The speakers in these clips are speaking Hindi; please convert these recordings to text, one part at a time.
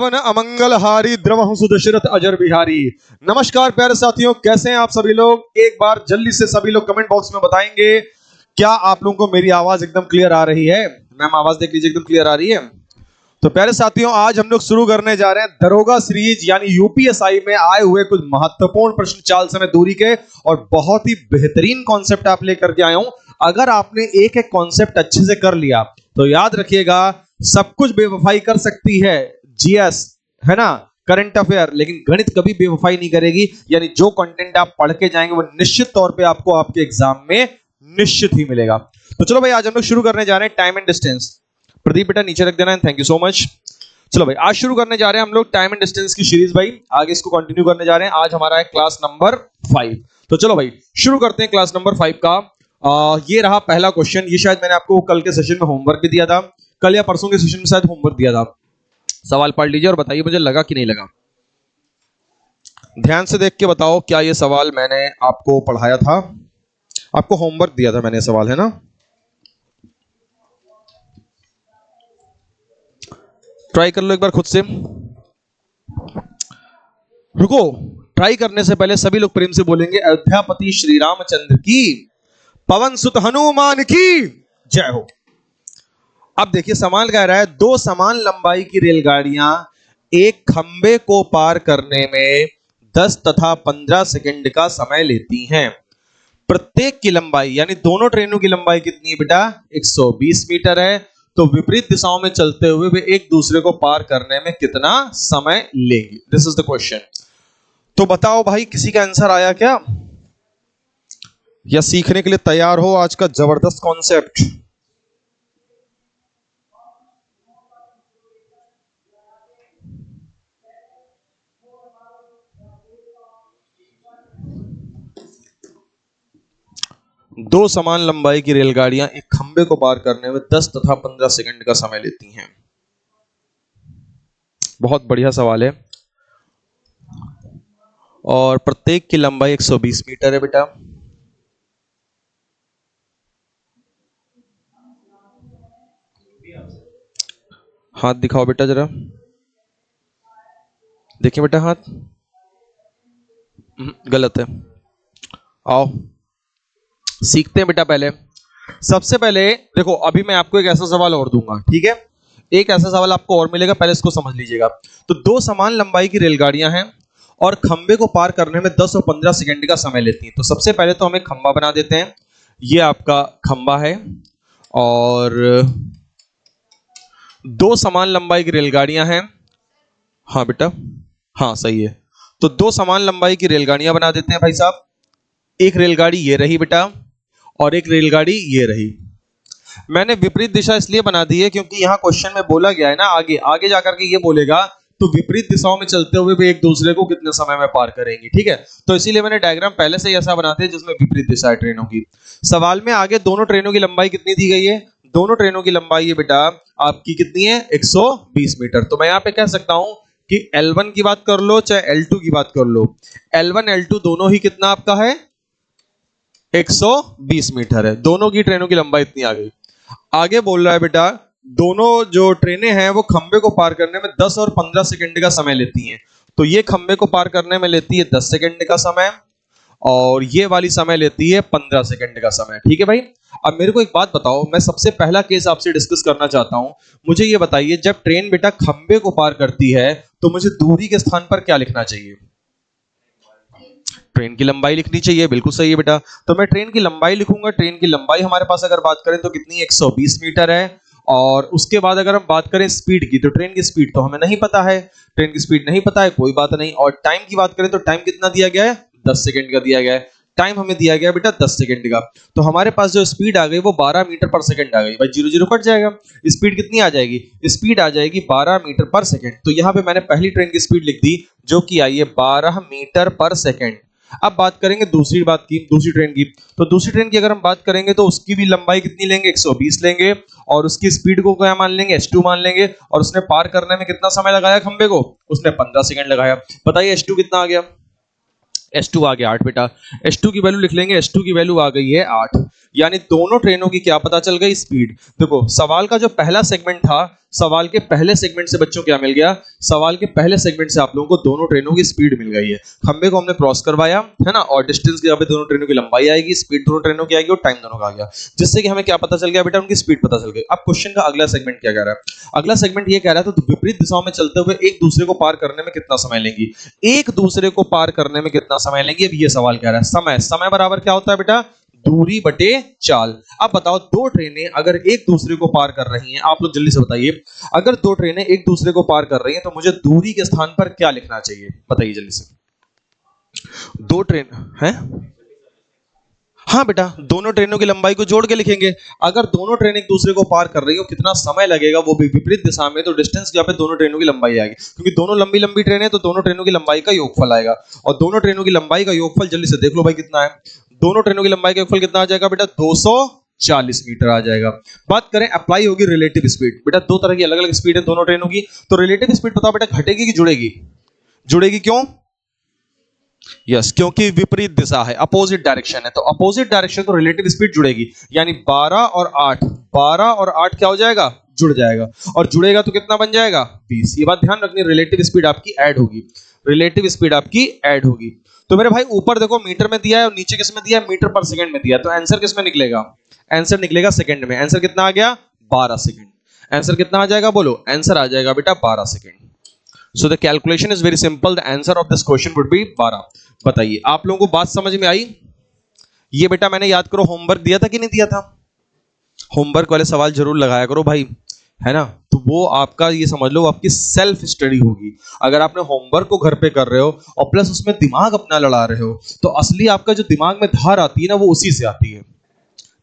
अमंगलहारी द्रवहंसु दशरथ अजर बिहारी। नमस्कार प्यारे साथियों, कैसे हैं आप सभी लोग। एक बार जल्दी से सभी लोग कमेंट बॉक्स में बताएंगे क्या आप लोगों को मेरी आवाज एकदम क्लियर आ रही है। मैम आवाज देख लीजिए, एकदम क्लियर आ रही है। तो प्यारे साथियों, आज हम लोग शुरू करने जा रहे हैं दरोगा सीरीज यानी यूपीएसआई में आए हुए कुछ महत्वपूर्ण प्रश्न चाल समय दूरी के, और बहुत ही बेहतरीन कॉन्सेप्ट आप लेकर के आया हूं। अगर आपने एक एक कॉन्सेप्ट अच्छे से कर लिया तो याद रखिएगा, सब कुछ बेवफाई कर सकती है, जीएस है ना, करंट अफेयर, लेकिन गणित कभी बेवफाई नहीं करेगी। यानी जो कंटेंट आप पढ़ के जाएंगे वो निश्चित तौर पे आपको आपके एग्जाम में निश्चित ही मिलेगा। तो चलो भाई, आज हम लोग शुरू करने जा रहे हैं टाइम एंड डिस्टेंस। प्रदीप बेटा नीचे रख देना, थैंक यू सो मच। चलो भाई, आज शुरू करने जा रहे हैं हम लोग टाइम एंड डिस्टेंस की सीरीज। भाई आगे इसको कंटिन्यू करने जा रहे हैं। आज हमारा है क्लास नंबर 5। तो चलो भाई शुरू करते हैं क्लास नंबर 5 का। ये रहा पहला क्वेश्चन। ये शायद मैंने आपको कल के सेशन में होमवर्क भी दिया था, कल या परसों के सेशन में शायद होमवर्क दिया था। सवाल पढ़ लीजिए और बताइए मुझे लगा कि नहीं लगा। ध्यान से देख के बताओ, क्या ये सवाल मैंने आपको पढ़ाया था, आपको होमवर्क दिया था मैंने, सवाल है ना। ट्राई कर लो एक बार खुद से। रुको, ट्राई करने से पहले सभी लोग प्रेम से बोलेंगे अयोध्यापति श्री रामचंद्र की, पवन सुत हनुमान की जय हो। अब देखिए सवाल कह रहा है, दो समान लंबाई की रेलगाड़ियां एक खंबे को पार करने में 10 तथा 15 सेकंड का समय लेती हैं। प्रत्येक की लंबाई यानी दोनों ट्रेनों की लंबाई कितनी है बेटा, 120 मीटर है। तो विपरीत दिशाओं में चलते हुए वे एक दूसरे को पार करने में कितना समय लेंगी। This is the question. तो बताओ भाई, किसी का आंसर आया क्या, या सीखने के लिए तैयार हो आज का जबरदस्त कॉन्सेप्ट। दो समान लंबाई की रेलगाड़ियां एक खंबे को पार करने में 10 तथा 15 सेकंड का समय लेती हैं। बहुत बढ़िया सवाल है। और प्रत्येक की लंबाई 120 मीटर है बेटा। हाथ दिखाओ बेटा जरा, देखिए बेटा हाथ। गलत है। आओ सीखते हैं बेटा। पहले सबसे पहले देखो, अभी मैं आपको एक ऐसा सवाल और दूंगा, ठीक है। एक ऐसा सवाल आपको और मिलेगा, पहले इसको समझ लीजिएगा। तो दो समान लंबाई की रेलगाड़ियां हैं और खंबे को पार करने में 10 और 15 सेकंड का समय लेती हैं। तो सबसे पहले तो हम एक खंबा बना देते हैं। ये आपका खंबा है और दो समान लंबाई की रेलगाड़ियां हैं। हाँ बेटा, हाँ सही है। तो दो समान लंबाई की रेलगाड़ियां बना देते हैं भाई साहब। एक रेलगाड़ी ये रही बेटा और एक रेलगाड़ी ये रही। मैंने विपरीत दिशा इसलिए बना दी है क्योंकि यहां क्वेश्चन में बोला गया है ना, आगे आगे जाकर के ये बोलेगा तो विपरीत दिशाओं में चलते हुए भी एक दूसरे को कितने समय में पार करेंगे, ठीक है। तो इसीलिए मैंने डायग्राम पहले से ही ऐसा बनाते हैं जिसमें विपरीत दिशा है ट्रेनों की। सवाल में आगे दोनों ट्रेनों की लंबाई कितनी दी गई है, दोनों ट्रेनों की लंबाई है बेटा आपकी कितनी है, 120 मीटर। तो मैं यहां पे कह सकता हूं कि L1 की बात कर लो चाहे L2 की बात कर लो, L1 L2 दोनों ही कितना आपका है, 120 मीटर है। दोनों की ट्रेनों की लंबाई इतनी आ गई। आगे बोल रहा है बेटा दोनों जो ट्रेनें हैं वो खंबे को पार करने में 10 और 15 सेकंड का समय लेती हैं। तो ये खंबे को पार करने में लेती है 10 सेकंड का समय और ये वाली समय लेती है 15 सेकंड का समय, ठीक है भाई। अब मेरे को एक बात बताओ, मैं सबसे पहला केस आपसे डिस्कस करना चाहता हूं। मुझे ये बताइए, जब ट्रेन बेटा खंबे को पार करती है तो मुझे दूरी के स्थान पर क्या लिखना चाहिए, ट्रेन की लंबाई लिखनी चाहिए। बिल्कुल सही है बेटा। तो मैं ट्रेन की लंबाई लिखूंगा। ट्रेन की लंबाई हमारे पास अगर बात करें तो कितनी, 120 मीटर है। और उसके बाद अगर हम बात करें स्पीड की, तो ट्रेन की स्पीड तो हमें नहीं पता है, ट्रेन की स्पीड नहीं पता है, कोई बात नहीं। और टाइम की बात करें तो टाइम कितना दिया गया है, 10 सेकंड का दिया गया है। टाइम हमें दिया गया बेटा 10 सेकंड का। तो हमारे पास जो स्पीड आ गई वो 12 मीटर पर सेकंड आ गई। भाई 0 0 कट जाएगा, स्पीड कितनी आ जाएगी, स्पीड आ जाएगी 12 मीटर पर सेकंड। तो यहां पे मैंने पहली ट्रेन की स्पीड लिख दी जो कि आई है 12 मीटर पर सेकंड। अब बात करेंगे दूसरी बात की, दूसरी ट्रेन की। तो दूसरी ट्रेन की अगर हम बात करेंगे तो उसकी भी लंबाई कितनी लेंगे, 120 लेंगे और उसकी स्पीड को क्या मान लेंगे, S2 मान लेंगे। और उसने पार करने में कितना समय लगाया खंबे को, उसने 15 सेकंड लगाया। बताइए S2 कितना आ गया, S2 आ गया 8 बेटा। S2 की वैल्यू लिख लेंगे, S2 की वैल्यू आ गई है 8। यानी दोनों ट्रेनों की क्या पता चल गई, स्पीड। देखो सवाल का जो पहला सेगमेंट था सवाल के पहले सेगमेंट से बच्चों क्या मिल गया, सवाल के पहले सेगमेंट से आप लोगों को दोनों ट्रेनों की स्पीड मिल गई है। खंबे को हमने क्रॉस करवाया है ना, और डिस्टेंस के यहाँ पे दोनों ट्रेनों की लंबाई आएगी, स्पीड दोनों ट्रेनों की आएगी और टाइम दोनों का आ गया, जिससे कि हमें क्या पता चल गया बेटा, उनकी स्पीड पता चल गई। अब क्वेश्चन का अगला सेगमेंट क्या कह रहा है, अगला सेगमेंट ये कह रहा था तो विपरीत दिशाओं में चलते हुए एक दूसरे को पार करने में कितना समय लेंगी, एक दूसरे को पार करने में कितना समय लेंगी। अब ये सवाल कह रहा है समय, समय बराबर क्या होता है बेटा, दूरी बटे चाल। अब बताओ दो ट्रेनें अगर एक दूसरे को पार कर रही हैं, आप लोग जल्दी से बताइए, अगर दो ट्रेनें एक दूसरे को पार कर रही हैं तो मुझे दूरी के स्थान पर क्या लिखना चाहिए, बताइए जल्दी से। दो ट्रेन हैं, हाँ बेटा दोनों ट्रेनों की लंबाई को जोड़ के लिखेंगे। अगर दोनों ट्रेन एक दूसरे को पार कर रही हो कितना समय लगेगा, वो भी विपरीत दिशा में, तो डिस्टेंस यहाँ पे दोनों ट्रेनों की लंबाई आएगी, क्योंकि दोनों लंबी लंबी ट्रेन है तो दोनों ट्रेनों की लंबाई का योगफल आएगा, और दोनों ट्रेनों की लंबाई का योगफल जल्दी से देख लो भाई कितना है, दोनों ट्रेनों की लंबाई का योगफल कितना आ जाएगा बेटा, 240 मीटर आ जाएगा। बात करें अप्लाई होगी रिलेटिव स्पीड, बेटा दो तरह की अलग अलग स्पीड है दोनों ट्रेनों की, तो रिलेटिव स्पीड बताओ बेटा घटेगी कि जुड़ेगी, जुड़ेगी क्यों, यस क्योंकि विपरीत दिशा है, अपोजिट डायरेक्शन है, तो अपोजिट डायरेक्शन तो रिलेटिव स्पीड जुड़ेगी, यानी 12 और 8, 12 और 8 क्या हो जाएगा, जुड़ जाएगा, और जुड़ेगा तो कितना बन जाएगा 20। ये बात ध्यान रखनी, रिलेटिव स्पीड आपकी ऐड होगी, रिलेटिव स्पीड आपकी ऐड होगी। तो मेरे भाई ऊपर देखो मीटर में दिया है और नीचे किस में दिया है, मीटर पर सेकंड में दिया है, तो आंसर किस में निकलेगा, आंसर निकलेगा सेकंड में। आंसर कितना आ गया 12 सेकंड, आंसर कितना आ जाएगा बोलो, आंसर आ जाएगा बेटा 12 second. So the calculation is very simple, the answer of this question would be 12। बताइए आप लोगों को बात समझ में आई। ये बेटा मैंने याद करो होमवर्क दिया था कि नहीं दिया था, होमवर्क वाले सवाल जरूर लगाया करो भाई, है ना, तो वो आपका ये समझ लो आपकी सेल्फ स्टडी होगी। अगर आपने होमवर्क को घर पे कर रहे हो और प्लस उसमें दिमाग अपना लड़ा रहे हो, तो असली आपका जो दिमाग में धार आती है ना वो उसी से आती है।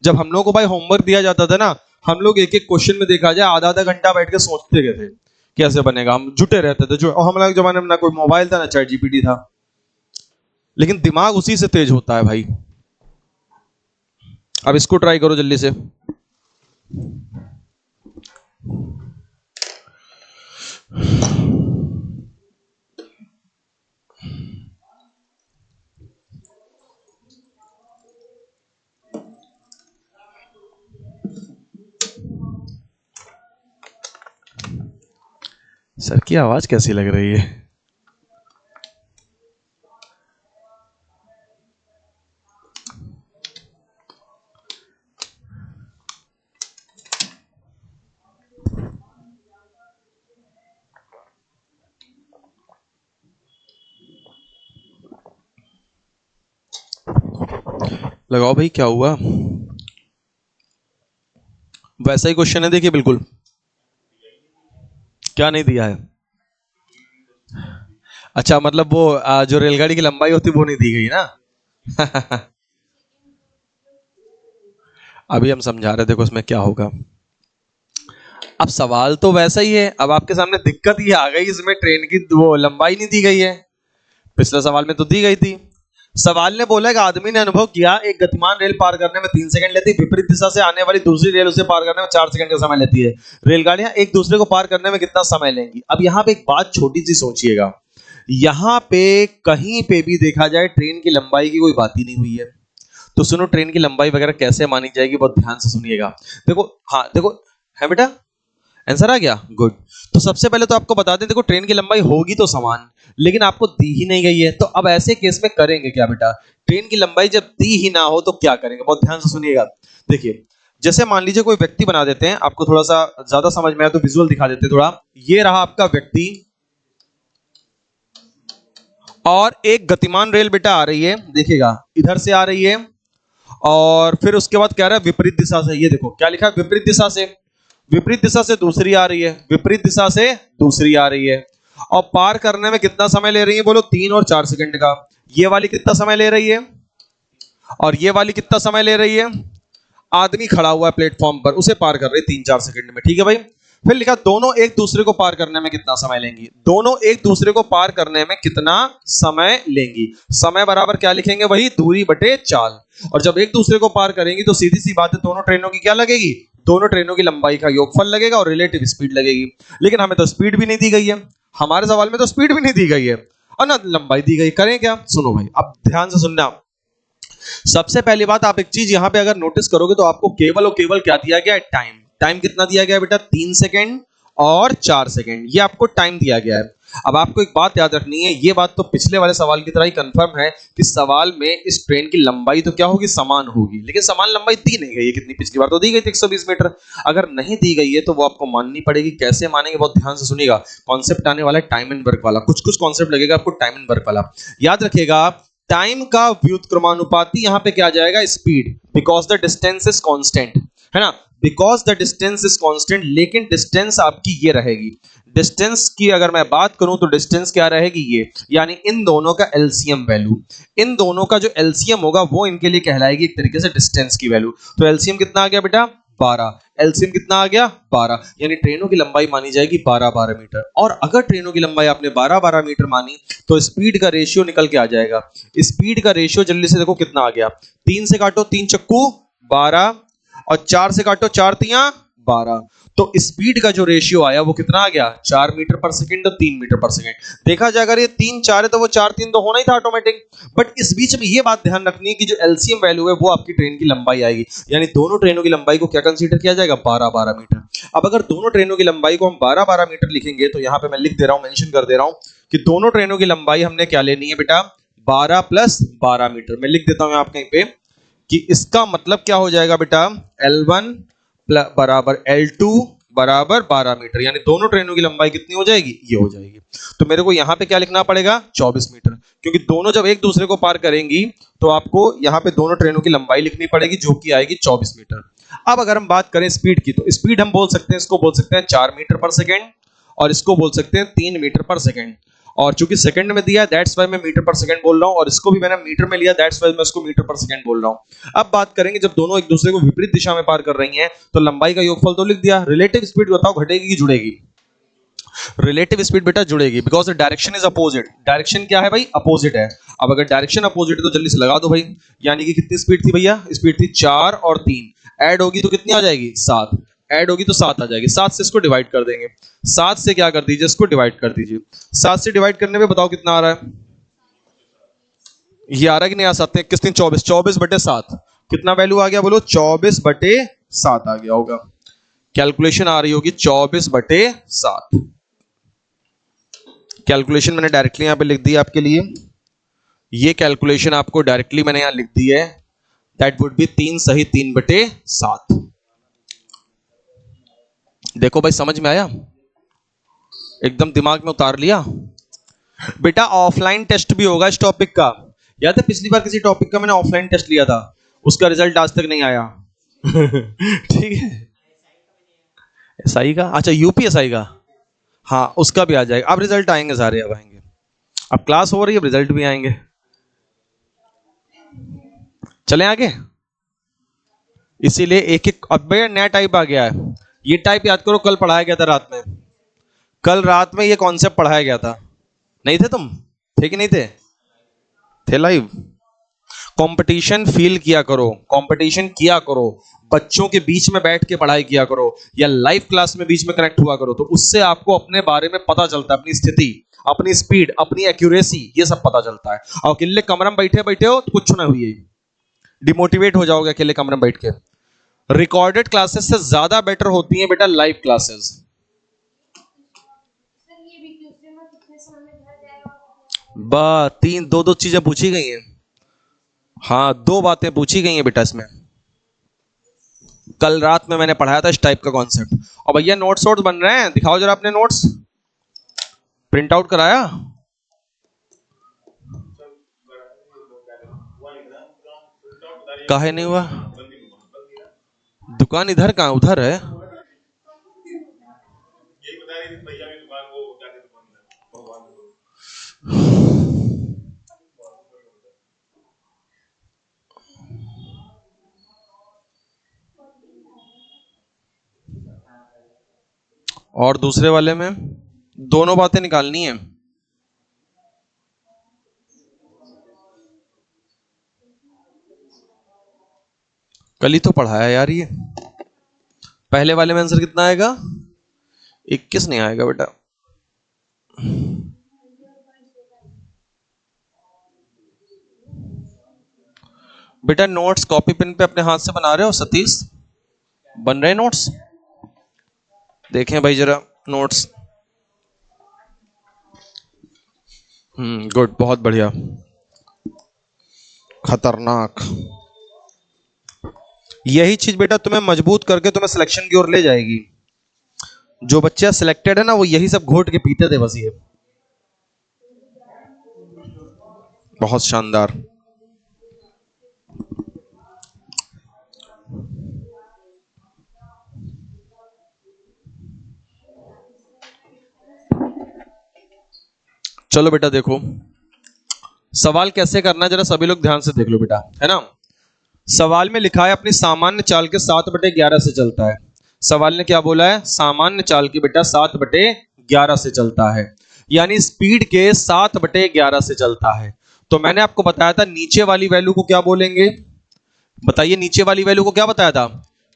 जब हम लोग को भाई होमवर्क दिया जाता था ना, हम लोग एक एक क्वेश्चन में देखा जाए आधा आधा घंटा बैठ के सोचते गए थे कैसे बनेगा, हम जुटे रहते थे, जो हमारे जमाने में ना कोई मोबाइल था ना चैट जीपीटी था, लेकिन दिमाग उसी से तेज होता है भाई। अब इसको ट्राई करो जल्दी से। सर की आवाज कैसी लग रही है, लगाओ भाई क्या हुआ, वैसा ही क्वेश्चन है देखिए बिल्कुल, क्या नहीं दिया है, अच्छा मतलब वो जो रेलगाड़ी की लंबाई होती है वो नहीं दी गई ना अभी हम समझा रहे, देखो उसमें क्या होगा। अब सवाल तो वैसा ही है, अब आपके सामने दिक्कत ये आ गई, इसमें ट्रेन की वो लंबाई नहीं दी गई है, पिछले सवाल में तो दी गई थी। सवाल ने बोला कि आदमी ने अनुभव किया एक गतिमान रेल पार करने में 3 सेकंड लेती, विपरीत दिशा से आने वाली दूसरी रेल उसे पार करने में 4 सेकंड का समय लेती है, रेलगाड़ियां एक दूसरे को पार करने में कितना समय लेंगी। अब यहाँ पे एक बात छोटी सी सोचिएगा, यहाँ पे कहीं पे भी देखा जाए ट्रेन की लंबाई की कोई बात ही नहीं हुई है, तो सुनो ट्रेन की लंबाई वगैरह कैसे मानी जाएगी बहुत ध्यान से सुनिएगा। देखो हाँ देखो है बेटा, आंसर आ गया, गुड। तो सबसे पहले तो आपको बता दें, देखो ट्रेन की लंबाई होगी तो समान, लेकिन आपको दी ही नहीं गई है, तो अब ऐसे केस में करेंगे क्या बेटा, ट्रेन की लंबाई जब दी ही ना हो तो क्या करेंगे, बहुत ध्यान से सुनिएगा। देखिए जैसे मान लीजिए कोई व्यक्ति बना देते हैं, आपको थोड़ा सा ज्यादा समझ में आया तो विजुअल दिखा देते हैं थोड़ा। ये रहा आपका व्यक्ति और एक गतिमान रेल बेटा आ रही है, देखिएगा इधर से आ रही है, और फिर उसके बाद कह रहा है विपरीत दिशा से, ये देखो क्या लिखा है विपरीत दिशा से, विपरीत दिशा से दूसरी आ रही है, विपरीत दिशा से दूसरी आ रही है, और पार करने में कितना समय ले रही है बोलो, 3 और 4 सेकंड का। ये वाली कितना समय ले रही है और ये वाली कितना समय ले रही है, आदमी खड़ा हुआ है प्लेटफॉर्म पर, उसे पार कर रही है 3-4 सेकंड में, ठीक है भाई। फिर लिखा दोनों एक दूसरे को पार करने में कितना समय लेंगी, दोनों एक दूसरे को पार करने में कितना समय लेंगी, समय बराबर क्या लिखेंगे, वही दूरी बटे चाल, और जब एक दूसरे को पार करेंगी तो सीधी सी बात है दोनों ट्रेनों की क्या लगेगी, दोनों ट्रेनों की लंबाई का योगफल लगेगा और रिलेटिव स्पीड लगेगी। लेकिन हमें तो स्पीड भी नहीं दी गई है, हमारे सवाल में तो स्पीड भी नहीं दी गई है और ना लंबाई दी गई, करें क्या, सुनो भाई अब ध्यान से सुनना। सबसे पहली बात आप एक चीज यहां पे अगर नोटिस करोगे तो आपको केवल और केवल क्या दिया गया है, टाइम। टाइम कितना दिया गया बेटा, 3 सेकंड और 4 सेकंड, ये आपको टाइम दिया गया है। अब आपको एक बात याद रखनी है, ये बात तो पिछले वाले सवाल की तरह ही कंफर्म है कि सवाल में इस ट्रेन की लंबाई तो क्या होगी, समान होगी, लेकिन समान लंबाई दी नहीं गई है। कितनी, पिछली बार तो दी गई थी 120 मीटर। अगर नहीं दी गई है तो वो आपको माननी पड़ेगी। कैसे मानेंगे, बहुत ध्यान से सुनिएगा। कॉन्सेप्ट आने वाला है टाइम एंड वर्क वाला, कुछ कुछ कॉन्सेप्ट लगेगा आपको टाइम एंड वर्क वाला। याद रखिएगा, टाइम का व्युत्क्रमानुपाती यहां पे क्या जाएगा, speed, because the distance is constant, है ना, because the distance is constant. लेकिन डिस्टेंस आपकी ये रहेगी। डिस्टेंस की अगर मैं बात करूं तो डिस्टेंस क्या रहेगी, ये, यानी इन दोनों का एलसीएम वैल्यू, इन दोनों का जो एलसीएम होगा वो इनके लिए कहलाएगी एक तरीके से डिस्टेंस की वैल्यू। तो एलसीएम कितना आ गया बेटा, 12। एलसीएम कितना आ गया, 12, यानी ट्रेनों की लंबाई मानी जाएगी 12-12 मीटर। और अगर ट्रेनों की लंबाई आपने 12-12 मीटर मानी तो स्पीड का रेशियो निकल के आ जाएगा। स्पीड का रेशियो जल्दी से देखो कितना आ गया, 3 से काटो 3 चक्कू 12, और 4 से काटो 4 तिया 12। तो स्पीड का जो रेशियो आया वो कितना आ गया, 4 मीटर पर सेकंड और 3 मीटर पर सेकंड। देखा जाए अगर ये 3 4 है तो वो 4 3 तो होना ही था ऑटोमेटिक। बट इस बीच में ये बात ध्यान रखनी है कि जो एलसीएम वैल्यू है वो आपकी ट्रेन की लंबाई आएगी, यानी दोनों ट्रेनों की लंबाई को क्या कंसीडर किया जाएगा, 12-12 मीटर। अब अगर दोनों ट्रेनों की लंबाई को हम 12-12 मीटर लिखेंगे तो यहां पे मैं लिख दे रहा हूं, मेंशन कर दे रहा हूं कि दोनों ट्रेनों की लंबाई हमने क्या लेनी है बेटा, 12 + 12 मीटर। मैं लिख देता हूं आप कहीं पे कि इसका मतलब क्या हो जाएगा बेटा, L1 बराबर L2 बराबर 12 मीटर, यानी दोनों ट्रेनों की लंबाई कितनी हो जाएगी, ये हो जाएगी। तो मेरे को यहां पे क्या लिखना पड़ेगा, 24 मीटर, क्योंकि दोनों जब एक दूसरे को पार करेंगी तो आपको यहां पे दोनों ट्रेनों की लंबाई लिखनी पड़ेगी जो कि आएगी 24 मीटर। अब अगर हम बात करें स्पीड की, तो स्पीड हम बोल सकते हैं, इसको बोल सकते हैं 4 मीटर पर सेकेंड, और इसको बोल सकते हैं 3 मीटर पर सेकेंड। और चूंकि सेकंड में दिया है दैट्स वाई मैं मीटर पर सेकंड बोल रहा हूं, और इसको भी मैंने मीटर में लिया दैट्स वाई मैं इसको मीटर पर सेकंड बोल रहा हूं। अब बात करेंगे जब दोनों एक दूसरे को विपरीत दिशा में पार कर रही हैं तो लंबाई का योगफल तो लिख दिया। रिलेटिव स्पीड बताओ घटेगी कि जुड़ेगी, रिलेटिव स्पीड बेटा जुड़ेगी, because the direction is opposite. Direction क्या है भाई, अपोजिट है। अब अगर डायरेक्शन अपोजिट है तो जल्दी से लगा दो भाई, यानी कि कितनी स्पीड थी भैया, स्पीड थी 4 और 3, ऐड होगी तो कितनी आ जाएगी, 7, ऐड होगी तो 7 आ जाएगी। 7 से इसको डिवाइड कर देंगे, 7 से क्या कर दीजिए, इसको डिवाइड कर दीजिए। 7 से डिवाइड करने पे बताओ कितना आ रहा है, ये आ रहा है कि नहीं आ सकते, 21 3 24, 24/7 कितना वैल्यू आ गया बोलो, 24/7 आ गया होगा। कैलकुलेशन आ रही होगी 24/7। कैलकुलेशन मैंने डायरेक्टली यहां पे लिख दी आपके लिए, ये कैलकुलेशन आपको डायरेक्टली मैंने यहां लिख दी है, दैट वुड बी 3 सही 3/7। देखो भाई समझ में आया, एकदम दिमाग में उतार लिया। बेटा ऑफलाइन टेस्ट भी होगा इस टॉपिक का, याद है पिछली बार किसी टॉपिक का मैंने ऑफलाइन टेस्ट लिया था, उसका रिजल्ट आज तक नहीं आया। ठीक है, एसआई का, अच्छा यूपीएसआई का, हाँ उसका भी आ जाएगा। अब रिजल्ट आएंगे सारे, अब आएंगे, अब क्लास हो रही है, अब रिजल्ट भी आएंगे। चलें आगे, इसीलिए एक एक, अब भैया नया टाइप आ गया है, ये टाइप याद करो, कल पढ़ाया गया था रात में, कल रात में ये कॉन्सेप्ट पढ़ाया गया था, नहीं थे तुम, थे कि नहीं थे, थे लाइव। कंपटीशन फील किया करो, कंपटीशन किया करो, बच्चों के बीच में बैठ के पढ़ाई किया करो, या लाइव क्लास में बीच में कनेक्ट हुआ करो, तो उससे आपको अपने बारे में पता चलता है, अपनी स्थिति, अपनी स्पीड, अपनी एक्यूरेसी, ये सब पता चलता है। और अकेले कमरे में बैठे बैठे हो तो कुछ ना हुई, डिमोटिवेट हो जाओगे अकेले कमरे में बैठ के। रिकॉर्डेड क्लासेस से ज्यादा बेटर होती हैं बेटा लाइव क्लासेस। बस 2 चीजें पूछी गई हैं, हाँ 2 बातें पूछी गई हैं बेटा इसमें, कल रात में मैंने पढ़ाया था इस टाइप का कॉन्सेप्ट। और भैया नोट्स वोट्स बन रहे हैं, दिखाओ जरा अपने नोट्स, प्रिंट आउट कराया, काहे नहीं हुआ, दुकान इधर कहाँ, उधर है, और दूसरे वाले में दोनों बातें निकालनी है। कल ही तो पढ़ाया यार ये, पहले वाले में आंसर कितना आएगा, 21 नहीं आएगा बेटा, बेटा नोट्स कॉपी पेन पे अपने हाथ से बना रहे हो सतीश, बन रहे नोट्स, देखें भाई जरा नोट्स। गुड, बहुत बढ़िया, खतरनाक। यही चीज बेटा तुम्हें मजबूत करके तुम्हें सिलेक्शन की ओर ले जाएगी। जो बच्चा सिलेक्टेड है ना, वो यही सब घोट के पीते थे बस। ये बहुत शानदार। चलो बेटा देखो सवाल कैसे करना है, जरा सभी लोग ध्यान से देख लो बेटा, है ना। सवाल में लिखा है अपनी सामान्य चाल के 7/11 से चलता है। सवाल ने क्या बोला है? सामान्य चाल की बेटा 7/11 से चलता है, यानी स्पीड के 7/11 से चलता है। तो मैंने आपको बताया था नीचे वाली वैल्यू को क्या बोलेंगे? बताइए, नीचे वाली वैल्यू को क्या बताया था?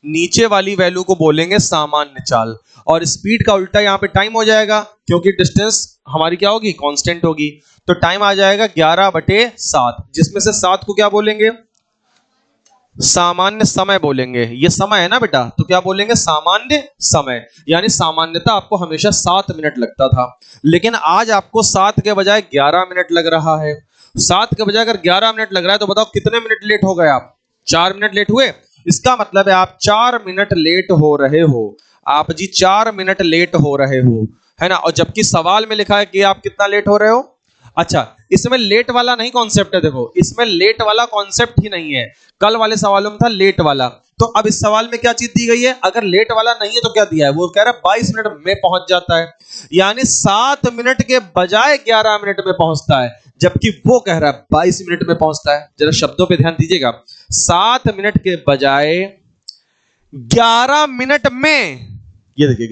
नीचे वाली वैल्यू को बोलेंगे सामान्य चाल, और स्पीड का उल्टा यहां पे टाइम हो जाएगा, क्योंकि डिस्टेंस हमारी क्या होगी? कांस्टेंट होगी। तो टाइम आ जाएगा 11/7, जिसमें से 7 को क्या बोलेंगे? सामान्य समय बोलेंगे। ये समय है ना बेटा, तो क्या बोलेंगे? सामान्य समय। यानी सामान्यतः आपको हमेशा 7 मिनट लगता था, लेकिन आज आपको 7 के बजाय 11 मिनट लग रहा है। 7 के बजाय अगर 11 मिनट लग रहा है तो बताओ कितने मिनट लेट हो गए आप? 4 मिनट लेट हुए। इसका मतलब है आप 4 मिनट लेट हो रहे हो। आप जी 4 मिनट लेट हो रहे हो, है ना। और जबकि सवाल में लिखा है कि आप कितना लेट हो रहे हो। अच्छा, इसमें लेट वाला नहीं कॉन्सेप्ट है, देखो इसमें लेट वाला कॉन्सेप्ट ही नहीं है। कल वाले सवालों में था लेट वाला, तो अब इस सवाल में क्या चीज दी गई है? अगर लेट वाला नहीं है तो क्या दिया है? वो कह रहा है 22 मिनट में पहुंच जाता है, यानी 7 मिनट के बजाय 11 मिनट में पहुंचता है, जबकि वो कह रहा है 22 मिनट में पहुंचता है। जरा शब्दों पे ध्यान दीजिएगा, 7 मिनट के बजाय 11 मिनट में, ये देखिए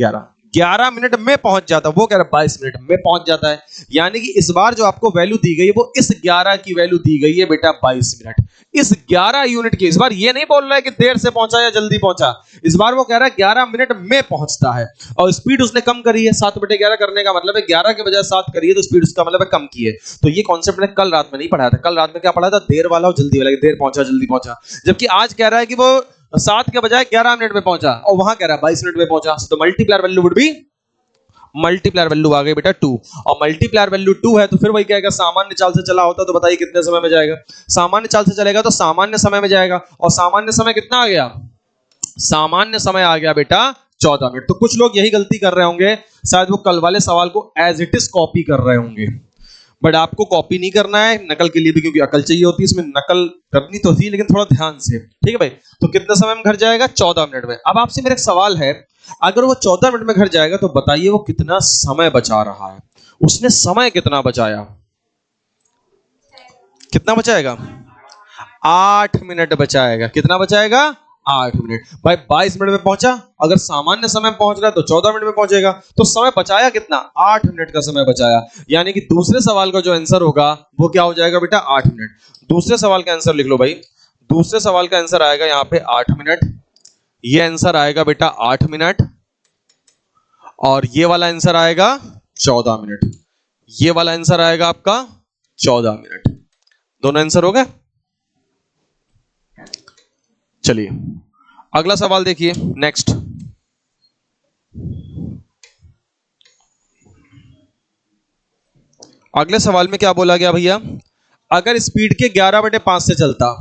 11 मिनट में पहुंच जाता है, वो कह रहा है 22 मिनट में पहुंच जाता है। यानी कि इस बार जो आपको वैल्यू दी गई है वो इस 11 की वैल्यू दी गई है बेटा 22 मिनट। इस 11 यूनिट की, इस बार ये नहीं बोल रहा है कि देर से पहुंचा या जल्दी पहुंचा, इस बार वो कह रहा है 11 मिनट में पहुंचता है। और स्पीड उसने कम करी है, 7/11 करने का मतलब है 11 के बजाय 7 करी है, तो स्पीड उसका मतलब है कम की है। तो ये कॉन्सेप्ट मैंने कल रात में नहीं पढ़ाया था। कल रात में क्या पढ़ा था? देर वाला और जल्दी वाला, देर पहुंचा जल्दी पहुंचा। जबकि आज कह रहा है कि वो 7 के बजाय 11 मिनट में पहुंचा, और वहां कह रहा है 22 मिनट में पहुंचा। तो multiplier value would be, multiplier value आ गई बेटा 2, और मल्टीप्लायर वैल्यू 2 है तो फिर वही कहेगा सामान्य चाल से चला होता तो बताइए कितने समय में जाएगा? सामान्य चाल से चलेगा तो सामान्य समय में जाएगा, और सामान्य समय कितना आ गया? सामान्य समय आ गया बेटा 14 मिनट। तो कुछ लोग यही गलती कर रहे होंगे, शायद वो कल वाले सवाल को एज इट इज कॉपी कर रहे होंगे, बट आपको कॉपी नहीं करना है, नकल के लिए भी क्योंकि अकल चाहिए होती है, इसमें नकल करनी तो थी लेकिन थोड़ा ध्यान से, ठीक है भाई। तो कितने समय में घर जाएगा? 14 मिनट में। अब आपसे मेरा एक सवाल है, अगर वो 14 मिनट में घर जाएगा तो बताइए वो कितना समय बचा रहा है? उसने समय कितना बचाया? कितना बचाएगा? 8 मिनट बचाएगा। कितना बचाएगा? 8 मिनट। भाई 22 मिनट में पहुंचा, अगर सामान्य समय पहुंच रहा है तो 14 मिनट में पहुंचेगा, तो समय बचाया कितना? 8 मिनट का समय बचाया। यानी कि दूसरे सवाल का जो आंसर होगा वो क्या हो जाएगा बेटा? 8 मिनट। दूसरे सवाल का आंसर लिख लो भाई। दूसरे सवाल का आंसर आएगा यहां पे 8 मिनट, ये आंसर आएगा बेटा 8 मिनट, और ये वाला आंसर आएगा 14 मिनट। ये वाला आंसर आएगा आपका 14 मिनट। दोनों आंसर हो गए। चलिए अगला सवाल देखिए, नेक्स्ट। अगले सवाल में क्या बोला गया भैया? अगर स्पीड के 11/5 से चलता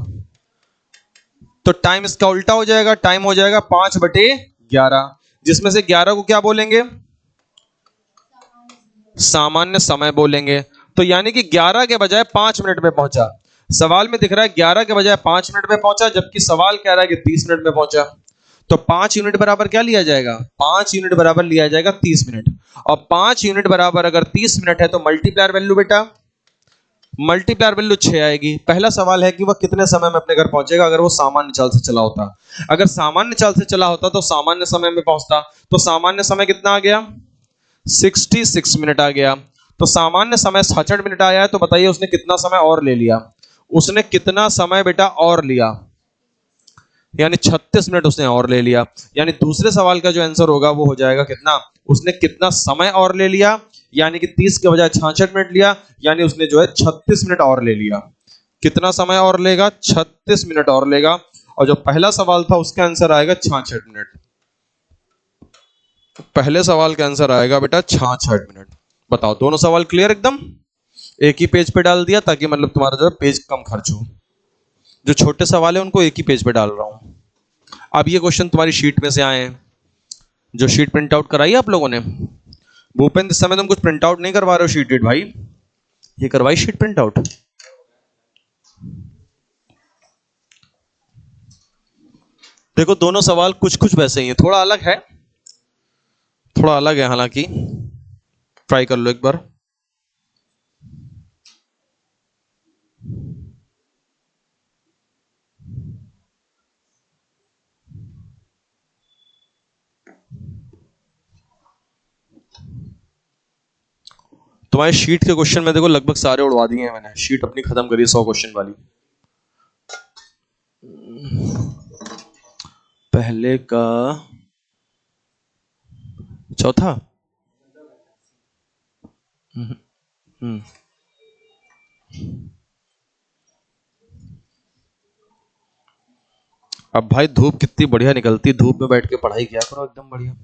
तो टाइम इसका उल्टा हो जाएगा, टाइम हो जाएगा 5/11, जिसमें से 11 को क्या बोलेंगे? सामान्य समय बोलेंगे। तो यानी कि 11 के बजाय 5 मिनट में पहुंचा। सवाल में दिख रहा है 11 के बजाय 5 मिनट में पहुंचा, जबकि सवाल कह रहा है कि 30 मिनट में पहुंचा। तो 5 यूनिट बराबर क्या लिया जाएगा? 5 यूनिट बराबर लिया जाएगा 30 मिनट, और 5 यूनिट बराबर अगर 30 मिनट है तो मल्टीप्लायर वैल्यू बेटा, मल्टीप्लायर वैल्यू 6 आएगी। पहला सवाल है कि वह कितने समय में अपने घर पहुंचेगा अगर वो सामान्य चाल से चला होता। अगर सामान्य चाल से चला होता तो सामान्य समय में पहुंचता, तो सामान्य समय कितना आ गया? 66 मिनट आ गया। तो सामान्य समय 66 मिनट आया है, तो बताइए उसने कितना समय और ले लिया? उसने कितना समय बेटा और लिया? यानी 36 मिनट उसने और ले लिया। यानी दूसरे सवाल का जो आंसर होगा वो हो जाएगा कितना? उसने कितना समय और ले लिया, यानी कि 30 के बजाय 66 मिनट लिया, यानी उसने जो है 36 मिनट और ले लिया। कितना समय और लेगा? 36 मिनट और लेगा। और जो पहला सवाल था उसका आंसर आएगा 66 मिनट। पहले सवाल का आंसर आएगा बेटा 66 मिनट। बताओ, दोनों सवाल क्लियर एकदम? एक ही पेज पे डाल दिया ताकि मतलब तुम्हारा जो है पेज कम खर्च हो। जो छोटे सवाल है उनको एक ही पेज पे डाल रहा हूं। अब ये क्वेश्चन तुम्हारी शीट में से आए हैं, जो शीट प्रिंट आउट कराई आप लोगों ने। भूपेंद्र, इस समय तुम कुछ प्रिंट आउट नहीं करवा रहे हो शीट भाई? ये करवाई शीट प्रिंट आउट? देखो दोनों सवाल कुछ कुछ वैसे ही है, थोड़ा अलग है, थोड़ा अलग है हालांकि। ट्राई कर लो एक बार। तुम्हारे शीट के क्वेश्चन में देखो लगभग सारे उड़वा दिए हैं मैंने। शीट अपनी खत्म करी 100 क्वेश्चन वाली। पहले का चौथा। अब भाई धूप कितनी बढ़िया निकलती, धूप में बैठ के पढ़ाई किया करो एकदम बढ़िया।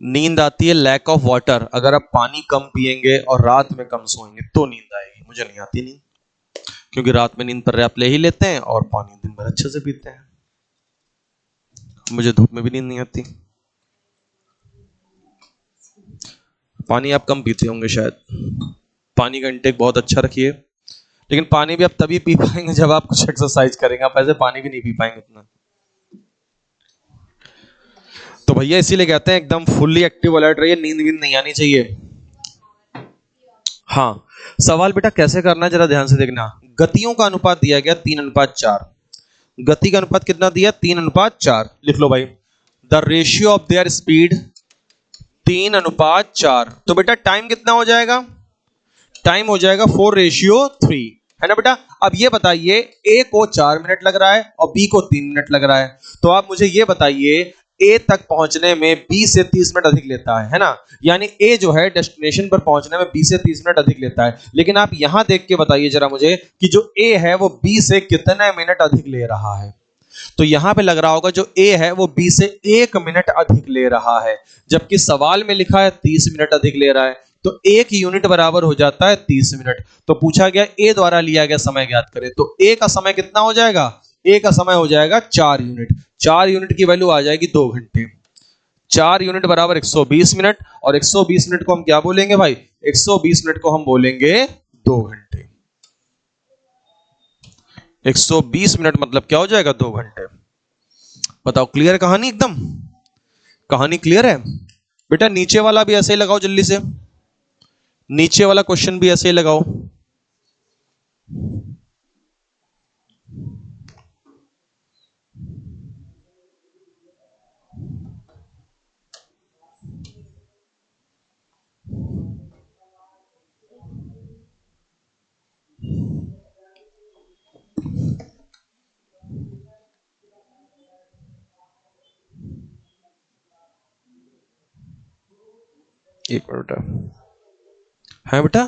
नींद आती है लैक ऑफ वाटर। अगर आप पानी कम पिएंगे और रात में कम सोएंगे तो नींद आएगी। मुझे नहीं आती नींद, क्योंकि रात में नींद पर्याप्त ले ही लेते हैं और पानी दिन भर अच्छे से पीते हैं। मुझे धूप में भी नींद नहीं आती। पानी आप कम पीते होंगे शायद। पानी का इंटेक बहुत अच्छा रखिए, लेकिन पानी भी आप तभी पी पाएंगे जब आप कुछ एक्सरसाइज करेंगे। आप ऐसे पानी भी नहीं पी पाएंगे इतना। तो भैया इसीलिए कहते हैं एकदम फुल्ली एक्टिव अलर्ट रहिए, नींद वींद नहीं आनी चाहिए। हाँ, सवाल बेटा कैसे करना है जरा ध्यान से देखना। गतियों का अनुपात दिया गया 3:4। गति का अनुपात कितना दिया? 3:4। लिख लो भाई, the ratio of their speed 3:4। तो बेटा टाइम कितना हो जाएगा? टाइम हो जाएगा 4:3, है ना बेटा। अब ये बताइए, ए को 4 मिनट लग रहा है और बी को 3 मिनट लग रहा है, तो आप मुझे ये बताइए ए तक पहुंचने में बी से 30 मिनट अधिक लेता है ना। यानी ए जो है डेस्टिनेशन पर पहुंचने में बी से 30 मिनट अधिक लेता है। लेकिन आप यहां देख के बताइए जरा मुझे कि जो ए है वो बी से कितने मिनट अधिक ले रहा है। तो यहां पे लग रहा होगा जो ए है वो बी से 1 मिनट अधिक ले रहा है, जबकि सवाल में लिखा है 30 मिनट अधिक ले रहा है। तो 1 यूनिट बराबर हो जाता है 30 मिनट। तो पूछा गया ए द्वारा लिया गया समय ज्ञात करें। तो ए का समय कितना हो जाएगा? ए का समय हो जाएगा 4 यूनिट। 4 यूनिट की वैल्यू आ जाएगी 2 घंटे। 4 यूनिट बराबर 120 मिनट, और 120 मिनट को हम क्या बोलेंगे भाई? 120 मिनट को हम बोलेंगे 2 घंटे। 120 मिनट मतलब क्या हो जाएगा? 2 घंटे। बताओ, क्लियर है कहानी एकदम? कहानी क्लियर है बेटा? नीचे वाला भी ऐसे ही लगाओ जल्दी से, नीचे वाला क्वेश्चन भी ऐसे ही लगाओ। एक मिनट है बेटा,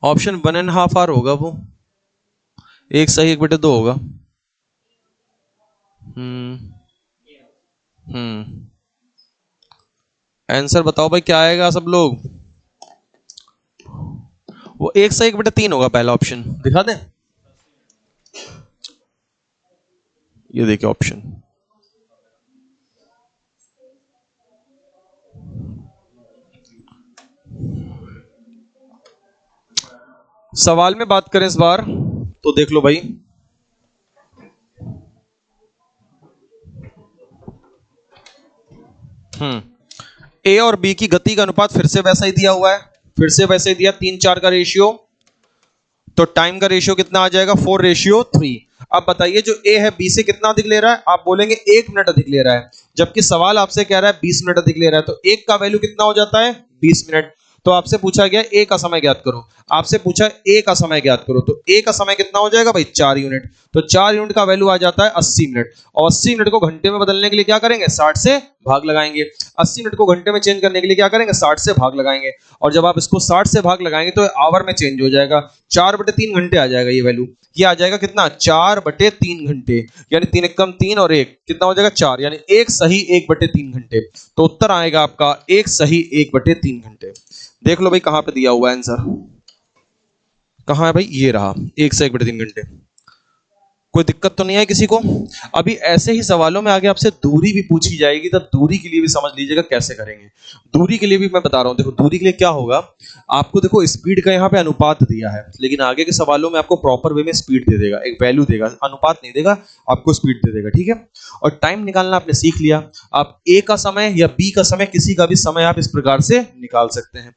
ऑप्शन 1.5 आवर होगा वो। एक सही एक बेटे 2 होगा। आंसर बताओ भाई क्या आएगा सब लोग? वो एक सही एक बेटे 3 होगा। पहला ऑप्शन दिखा दें, ये देखिए ऑप्शन। सवाल में बात करें इस बार तो देख लो भाई, ए और बी की गति का अनुपात फिर से वैसा ही दिया हुआ है, फिर से वैसे ही दिया 3:4 का रेशियो। तो टाइम का रेशियो कितना आ जाएगा? 4:3। अब बताइए जो ए है बी से कितना अधिक ले रहा है? आप बोलेंगे 1 मिनट अधिक ले रहा है, जबकि सवाल आपसे कह रहा है 20 मिनट अधिक ले रहा है। तो एक का वैल्यू कितना हो जाता है? 20 मिनट। तो आपसे पूछा गया ए का समय ज्ञात करो, आपसे पूछा ए का समय ज्ञात करो। तो ए का समय कितना हो जाएगा भाई? 4 यूनिट। तो 4 यूनिट का वैल्यू आ जाता है 80 मिनट। और 80 मिनट को घंटे में बदलने के लिए क्या करेंगे, 60 से भाग लगाएंगे। 80 मिनट को घंटे में चेंज करने के लिए क्या करेंगे, 60 से भाग लगाएंगे। और जब आप इसको 60 से भाग लगाएंगे तो आवर में चेंज हो जाएगा, 4/3 घंटे आ जाएगा ये वैल्यू। ये आ जाएगा कितना, 4/3 घंटे, यानी 3 एकम 3 और 1 कितना हो जाएगा 4, यानी 1 सही 1/3 घंटे। तो उत्तर आएगा आपका 1 सही 1/3 घंटे। देख लो भाई कहां पे दिया हुआ है आंसर, कहां है भाई, ये रहा 1 से 1/3 घंटे। कोई दिक्कत तो नहीं है किसी को। अभी ऐसे ही सवालों में आगे आपसे दूरी भी पूछी जाएगी, तब दूरी के लिए भी समझ लीजिएगा कैसे करेंगे। दूरी के लिए भी मैं बता रहा हूं, देखो दूरी के लिए क्या होगा, आपको देखो स्पीड का यहाँ पे अनुपात दिया है, लेकिन आगे के सवालों में आपको प्रॉपर वे में स्पीड दे देगा, एक वैल्यू देगा, अनुपात नहीं देगा, आपको स्पीड दे देगा, ठीक है। और टाइम निकालना आपने सीख लिया। आप ए का समय या बी का समय, किसी का भी समय आप इस प्रकार से निकाल सकते हैं।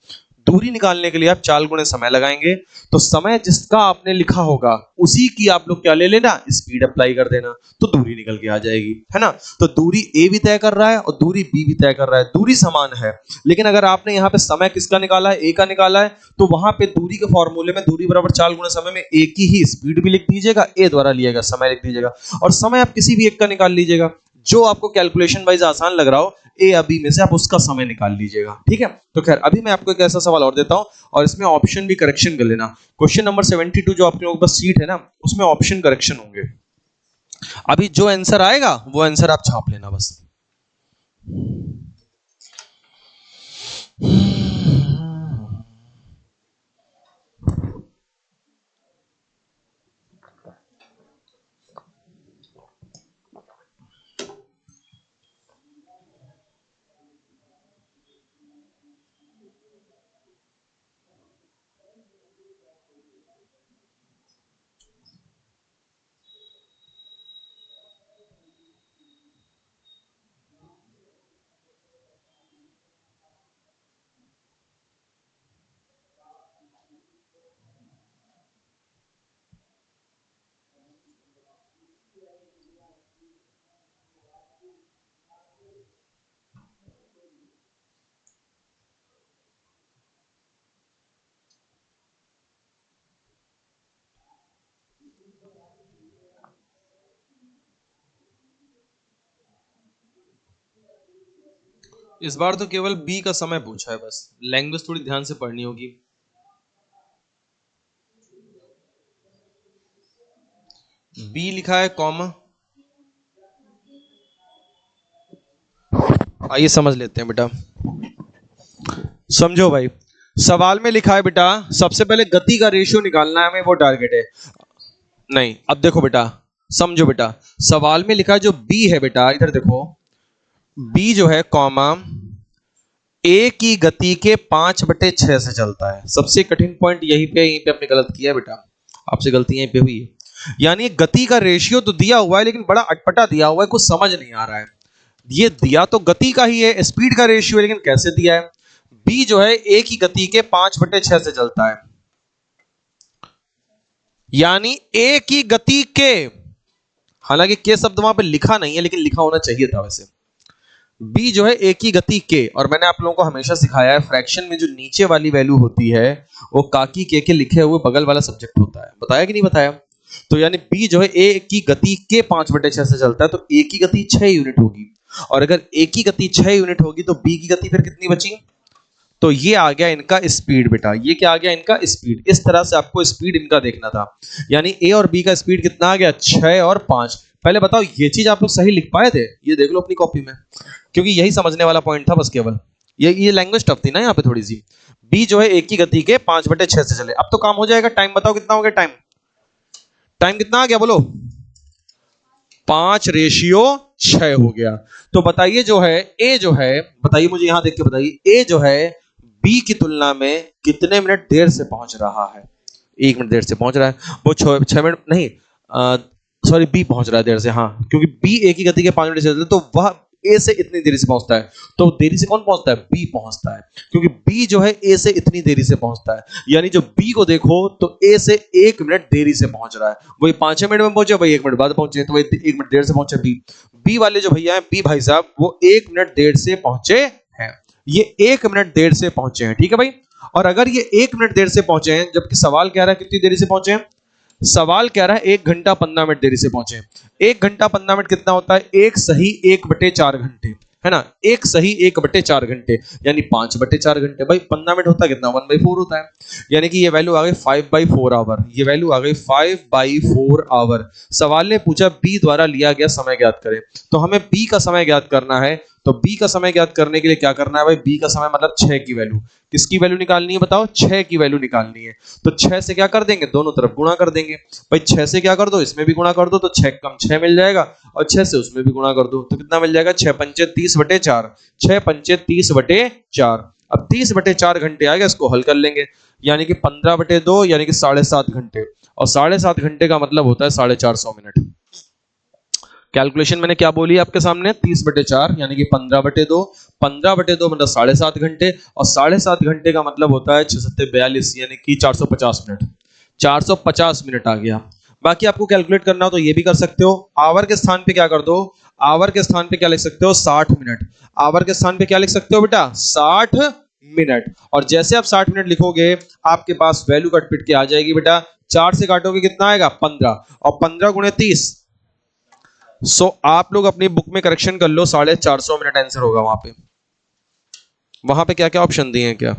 दूरी निकालने के लिए आप 4 गुणे समय लगाएंगे, तो समय जिसका आपने लिखा होगा उसी की आप लोग क्या ले लेना, स्पीड अप्लाई कर देना, तो दूरी निकल के आ जाएगी, है ना। तो दूरी ए भी तय कर रहा है और दूरी बी भी तय कर रहा है, दूरी समान है। लेकिन अगर आपने यहाँ पे समय किसका निकाला है, ए का निकाला है, तो वहां पे दूरी के फॉर्मूले में दूरी बराबर 4 गुणे समय में ए की ही स्पीड भी लिख दीजिएगा, ए द्वारा लिया गया समय लिख दीजिएगा, और समय आप किसी भी एक का निकाल लीजिएगा, जो आपको कैलकुलेशन वाइज आसान लग रहा हो, ए या बी में से आप उसका समय निकाल लीजिएगा, ठीक है। तो खैर अभी मैं आपको एक ऐसा सवाल और देता हूं, और इसमें ऑप्शन भी करेक्शन कर लेना। क्वेश्चन नंबर 72 जो आप लोगों के पास सीट है ना, उसमें ऑप्शन करेक्शन होंगे। अभी जो आंसर आएगा वो आंसर आप छाप लेना बस। इस बार तो केवल बी का समय पूछा है बस, लैंग्वेज थोड़ी ध्यान से पढ़नी होगी। बी लिखा है कॉमा, आइए समझ लेते हैं बेटा, समझो भाई। सवाल में लिखा है बेटा, सबसे पहले गति का रेशियो निकालना है हमें, वो टारगेट है। नहीं, अब देखो बेटा, समझो बेटा, सवाल में लिखा है जो बी है बेटा, इधर देखो, बी जो है कॉमा ए की गति के 5/6 से चलता है। सबसे कठिन पॉइंट यहीं पे आपने गलत किया है बेटा, आपसे गलती यहीं पे हुई है। यानी गति का रेशियो तो दिया हुआ है, लेकिन बड़ा अटपटा दिया हुआ है, कुछ समझ नहीं आ रहा है। ये दिया तो गति का ही है, स्पीड का रेशियो है, लेकिन कैसे दिया है। बी जो है ए की गति के 5/6 से चलता है, यानी ए की गति के, हालांकि के शब्द वहां पे लिखा नहीं है, लेकिन लिखा होना चाहिए था वैसे। बी जो है ए की गति के, और मैंने आप लोगों को हमेशा सिखाया है, फ्रैक्शन में जो नीचे वाली वैल्यू होती है वो काकी के लिखे हुए बगल वाला सब्जेक्ट होता है, बताया कि नहीं बताया। तो यानी बी जो है ए की गति के 5/6 से चलता है, तो ए की गति 6 यूनिट होगी, और अगर ए की गति 6 यूनिट होगी तो बी की गति फिर कितनी बची। तो ये आ गया इनका स्पीड बेटा, ये क्या आ गया इनका स्पीड। इस तरह से आपको स्पीड इनका देखना था, यानी ए और बी का स्पीड कितना आ गया, 6 और 5। पहले बताओ ये चीज आप लोग सही लिख पाए थे, ये देख लो अपनी कॉपी में, क्योंकि यही समझने वाला पॉइंट था बस केवल। ये लैंग्वेज टफ थी ना यहाँ पे थोड़ी सी। बी जो है एक की गति के 5/6 से चले। अब तो काम हो जाएगा। टाइम बताओ कितना हो गया, टाइम टाइम कितना आ गया बोलो, 5/6 हो गया। तो बताइए जो है ए जो है, बताइए मुझे यहां देख के बताइए, ए जो है बी की तुलना में कितने मिनट देर से पहुंच रहा है। 1 मिनट देर से पहुंच रहा है, वो 6 मिनट नहीं, सॉरी बी पहुंच रहा है देर से, हाँ, क्योंकि बी ए की गति के 5 मिनट से, तो वह ए से इतनी देरी से पहुंचता है। तो देरी से कौन पहुंचता है, बी पहुंचता है, क्योंकि बी जो है ए से इतनी देरी से पहुंचता है। यानी जो बी को देखो तो ए से 1 मिनट देरी से पहुंच रहा है, वही 5 मिनट में पहुंचे, वही 1 मिनट बाद पहुंचे, तो वही 1 मिनट देर से पहुंचे बी। बी वाले जो भैया हैं, बी भाई साहब, वो 1 मिनट देर से पहुंचे हैं, ये 1 मिनट देर से पहुंचे हैं, ठीक है भाई। और अगर ये 1 मिनट देर से पहुंचे हैं, जबकि सवाल कह रहा है कितनी देरी से पहुंचे हैं, सवाल कह रहा है 1 घंटा 15 मिनट देरी से पहुंचे। 1 घंटा 15 मिनट कितना होता है? 1 सही 1/4 घंटे, है ना। 1 सही 1/4 घंटे यानी 5/4 घंटे। भाई 15 मिनट होता है कितना? 1/4 होता है। यानी कि ये वैल्यू आ गई 5/4 आवर। ये वैल्यू आ गई 5/4 आवर। सवाल ने पूछा बी द्वारा लिया गया समय ज्ञात करें, तो हमें बी का समय ज्ञात करना है। तो बी का समय ज्ञात करने के लिए क्या करना है भाई? बी का समय मतलब 6 की वैल्यू। किसकी वैल्यू निकालनी है बताओ? 6 की वैल्यू निकालनी है। तो 6 से क्या कर देंगे? दोनों तरफ गुणा कर देंगे। भाई 6 से क्या कर दो? इसमें भी गुणा कर दो, तो 6 कम 6 मिल जाएगा, और 6 से उसमें भी गुणा कर दो तो कितना मिल जाएगा? 6 पंचे 30/4। 6 पंचे 30/4। अब 30/4 घंटे आ गया, इसको हल कर लेंगे, यानी कि 15/2 यानी कि 7.5 घंटे, और 7.5 घंटे का मतलब होता है 450 मिनट। कैलकुलेशन मैंने क्या बोली आपके सामने? 30/4 यानी कि 15/2। 15/2 मतलब 7.5 घंटे, और 7.5 घंटे का मतलब होता है 6 7 42 यानी कि 450 मिनट। 450 मिनट आ गया। बाकी आपको कैलकुलेट करना हो तो ये भी कर सकते हो। आवर के स्थान पे क्या कर दो? आवर के स्थान पे क्या लिख सकते हो? 60 मिनट। आवर के स्थान पे क्या लिख सकते हो बेटा? 60 मिनट। और जैसे आप 60 मिनट लिखोगे आपके पास वैल्यू कट पिट के आ जाएगी बेटा। 4 से काटोगे कितना आएगा? 15, और 15 गुणे 30। आप लोग अपनी बुक में करेक्शन कर लो, 450 मिनट आंसर होगा वहां पे। वहां पे क्या क्या ऑप्शन दिए हैं? क्या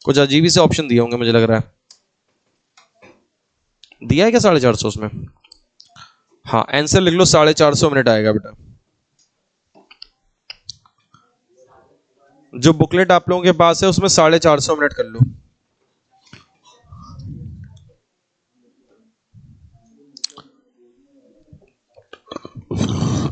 कुछ अजीब ही से ऑप्शन दिए होंगे मुझे लग रहा है। दिया है क्या 450 उसमें? हाँ, आंसर लिख लो, 450 मिनट आएगा बेटा। जो बुकलेट आप लोगों के पास है उसमें 450 मिनट कर लो।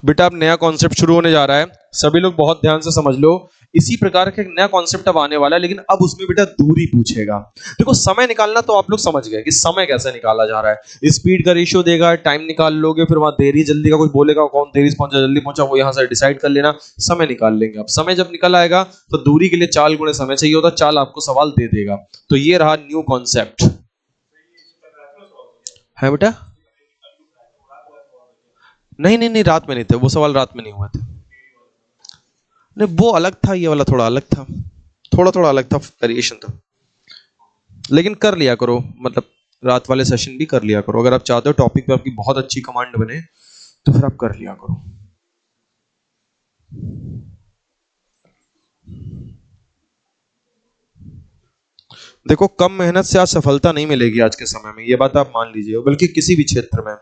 बेटा अब नया कॉन्सेप्ट शुरू होने जा रहा है, सभी लोग बहुत ध्यान से समझ लो। इसी प्रकार का एक नया कॉन्सेप्ट अब आने वाला है, लेकिन अब उसमें बेटा दूरी पूछेगा। देखो समय निकालना तो आप लोग समझ गए कि समय कैसे निकाला जा रहा है। स्पीड का रेशियो देगा, टाइम निकाल लोगे, फिर वहां देरी जल्दी का कोई बोलेगा कौन देरी से पहुंचा जल्दी पहुंचा, वो यहां से डिसाइड कर लेना, समय निकाल लेंगे। अब समय जब निकल आएगा तो दूरी के लिए 4 गुणे समय चाहिए होता, 4 आपको सवाल दे देगा। तो ये रहा न्यू कॉन्सेप्ट है बेटा। नहीं नहीं नहीं, रात में नहीं थे वो सवाल, रात में नहीं हुए थे। नहीं वो अलग था, ये वाला थोड़ा अलग था, थोड़ा थोड़ा अलग था, वेरिएशन था। लेकिन कर लिया करो, मतलब रात वाले सेशन भी कर लिया करो। अगर आप चाहते हो टॉपिक पे आपकी बहुत अच्छी कमांड बने तो फिर आप कर लिया करो। देखो कम मेहनत से आज सफलता नहीं मिलेगी आज के समय में, ये बात आप मान लीजिए, बल्कि किसी भी क्षेत्र में,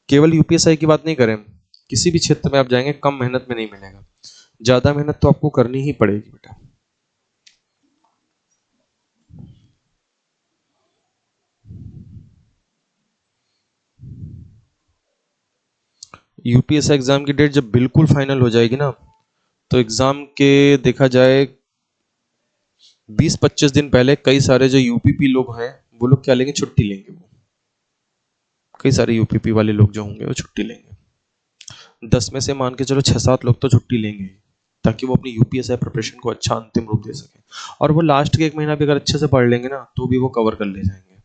केवल यूपीएसआई की बात नहीं करें, किसी भी क्षेत्र में आप जाएंगे कम मेहनत में नहीं मिलेगा, ज्यादा मेहनत तो आपको करनी ही पड़ेगी बेटा। यूपीएससी एग्जाम की डेट जब बिल्कुल फाइनल हो जाएगी ना, तो एग्जाम के देखा जाए 20-25 दिन पहले कई सारे जो यूपीपी लोग हैं वो लोग क्या लेंगे? छुट्टी लेंगे। वो कई सारे यूपीपी वाले लोग जो होंगे वो छुट्टी लेंगे। 10 में से मान के चलो 6-7 लोग तो छुट्टी लेंगे, ताकि वो अपनी यूपीएससी प्रिपरेशन को अच्छा अंतिम रूप दे सके। और वो लास्ट के 1 महीना भी अगर अच्छे से पढ़ लेंगे ना तो भी वो कवर कर ले जाएंगे,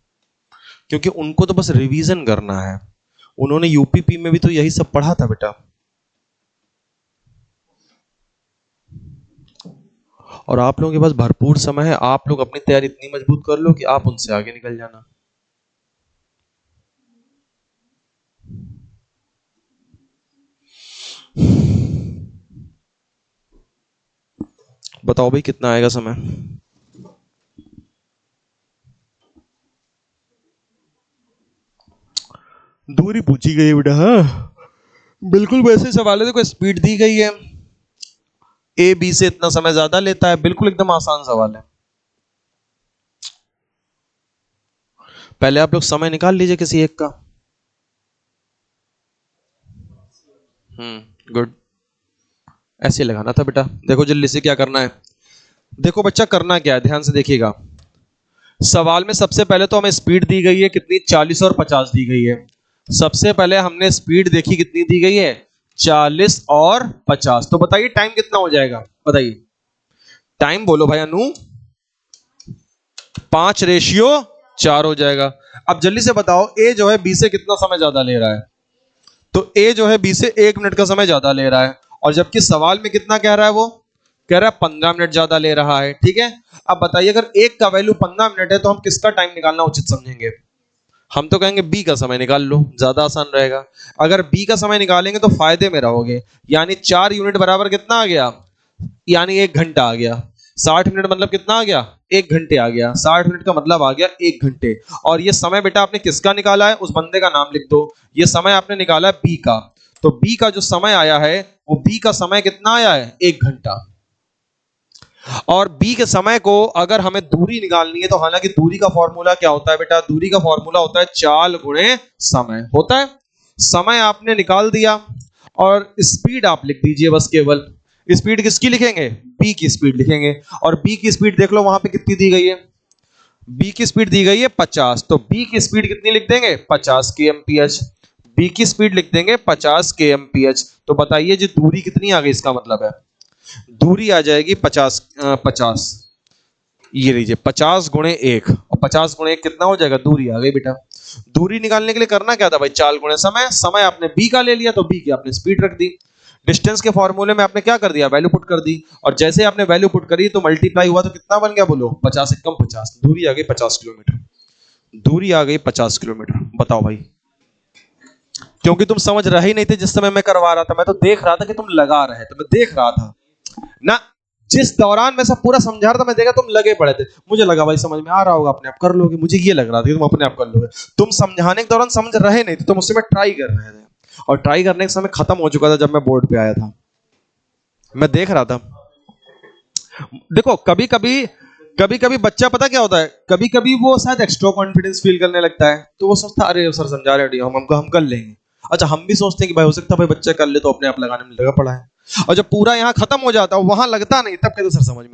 क्योंकि उनको तो बस रिवीजन करना है। उन्होंने यूपीपी में भी तो यही सब पढ़ा था बेटा। और आप लोगों के पास भरपूर समय है, आप लोग अपनी तैयारी इतनी मजबूत कर लो कि आप उनसे आगे निकल जाना। बताओ भाई कितना आएगा समय? दूरी पूछी गई है बेटा। हाँ बिल्कुल वैसे सवाल है, देखो स्पीड दी गई है, ए बी से इतना समय ज्यादा लेता है, बिल्कुल एकदम आसान सवाल है। पहले आप लोग समय निकाल लीजिए किसी एक का। गुड, ऐसे लगाना था बेटा। देखो जल्दी से क्या करना है, देखो बच्चा करना क्या है, ध्यान से देखिएगा। सवाल में सबसे पहले तो हमें स्पीड दी गई है कितनी? 40 और 50 दी गई है। सबसे पहले हमने स्पीड देखी कितनी दी गई है? 40 और 50। तो बताइए टाइम कितना हो जाएगा? बताइए टाइम, बोलो भाई अनु। 5:4 हो जाएगा। अब जल्दी से बताओ ए जो है बी से कितना समय ज्यादा ले रहा है? तो ए जो है बी से 1 मिनट का समय ज्यादा ले रहा है, और जबकि सवाल में कितना कह रहा है? वो कह रहा है 15 मिनट ज्यादा ले रहा है। ठीक है, अब बताइए अगर एक का वैल्यू 15 मिनट है तो हम किसका टाइम निकालना उचित समझेंगे? हम तो कहेंगे बी का समय निकाल लो, ज्यादा आसान रहेगा। अगर बी का समय निकालेंगे तो फायदे में रहोगे। यानी 4 यूनिट बराबर कितना आ गया, यानी 1 घंटा आ गया। 60 मिनट मतलब कितना आ गया, 1 घंटे आ गया। 60 मिनट का मतलब आ गया 1 घंटे। और ये समय बेटा आपने किसका निकाला है, उस बंदे का नाम लिख दो। ये समय आपने निकाला है बी का, तो बी का जो समय आया है वो बी का समय कितना आया है, 1 घंटा। और बी के समय को अगर हमें दूरी निकालनी है तो हालांकि दूरी का फॉर्मूला क्या होता है बेटा, दूरी का फॉर्मूला होता है चाल गुणे समय होता है। समय आपने निकाल दिया और स्पीड आप लिख दीजिए बस, केवल स्पीड किसकी लिखेंगे, बी की स्पीड लिखेंगे। और बी की स्पीड देख लो वहां पे कितनी दी गई है, बी की स्पीड दी गई है 50, तो बी की स्पीड कितनी लिख देंगे, 50 kmph। बी की स्पीड लिख देंगे 50 kmph। तो बताइए जी दूरी कितनी आ गई, इसका मतलब है दूरी आ जाएगी 50, ये लीजिए 50 गुणे 1, और 50 गुणे 1 कितना हो जाएगा, दूरी आ गई बेटा। दूरी निकालने के लिए करना क्या था भाई, चाल गुणे समय। समय आपने बी का ले लिया तो बी की आपने स्पीड रख दी। डिस्टेंस के फॉर्मूले में आपने क्या कर दिया, वैल्यू पुट कर दी। और जैसे आपने वैल्यू पुट करी तो मल्टीप्लाई हुआ तो कितना बन गया, बोलो 50 एकम 50, दूरी आ गई 50 किलोमीटर। दूरी आ गई 50 किलोमीटर। बताओ भाई, क्योंकि तुम समझ रहे ही नहीं थे जिस समय मैं करवा रहा था, मैं तो देख रहा था कि तुम लगा रहे थे, मैं देख रहा था ना। जिस दौरान मैं सब पूरा समझा रहा था मैं देखा तुम लगे पड़े थे, मुझे लगा भाई समझ में आ रहा होगा, अपने आप कर लोगे। मुझे ये लग रहा था कि तुम अपने आप कर लोगे। तुम समझाने के दौरान समझ रहे नहीं थे, तुम उससे मैं ट्राई कर रहे थे, और ट्राई करने के समय खत्म हो चुका था जब मैं बोर्ड पे आया था। मैं देख रहा था। देखो कभी कभी बच्चा पता क्या होता है, कभी कभी वो शायद एक्स्ट्रा कॉन्फिडेंस फील करने लगता है, तो वो सोचता है अरे सर समझा रहे हो, हम कर लेंगे। अच्छा हम भी सोचते हैं कि भाई हो सकता है भाई बच्चा कर ले तो अपने आप लगाने में लगा पड़ा है। और जब पूरा यहाँ खत्म हो जाता है वहां लगता नहीं, तब कहते सर समझ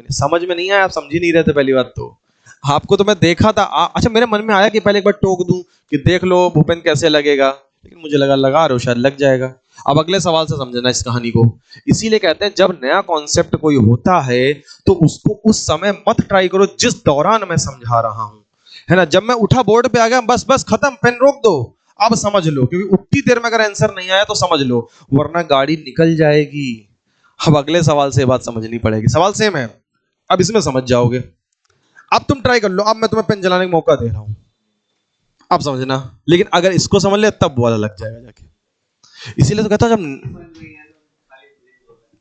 में नहीं आया, आप समझ ही नहीं रहे थे पहली बात तो। आपको तो मैं देखा था अच्छा मेरे मन में आया कि पहले एक बार टोक दूं कि देख लो भूपेंद्र कैसे लगेगा, लेकिन मुझे लगा रहे हो शायद लग जाएगा। अब अगले सवाल से समझना इस कहानी को। इसीलिए कहते हैं जब नया कॉन्सेप्ट कोई होता है तो उसको उस समय मत ट्राई करो जिस दौरान मैं समझा रहा हूं, है ना। जब मैं उठा बोर्ड पे आ गया बस खत्म, पेन रोक दो, अब समझ लो, क्योंकि उतनी देर में अगर आंसर नहीं आया तो समझ लो, वरना गाड़ी निकल जाएगी। अब अगले सवाल से बात समझनी पड़ेगी, सवाल सेम है, अब इसमें समझ जाओगे। अब तुम ट्राई कर लो, अब मैं तुम्हें पेन चलाने का मौका दे रहा हूं, अब समझना। लेकिन अगर इसको समझ ले तब वाला लग जाएगा जाके। इसीलिए तो कहता हूं जब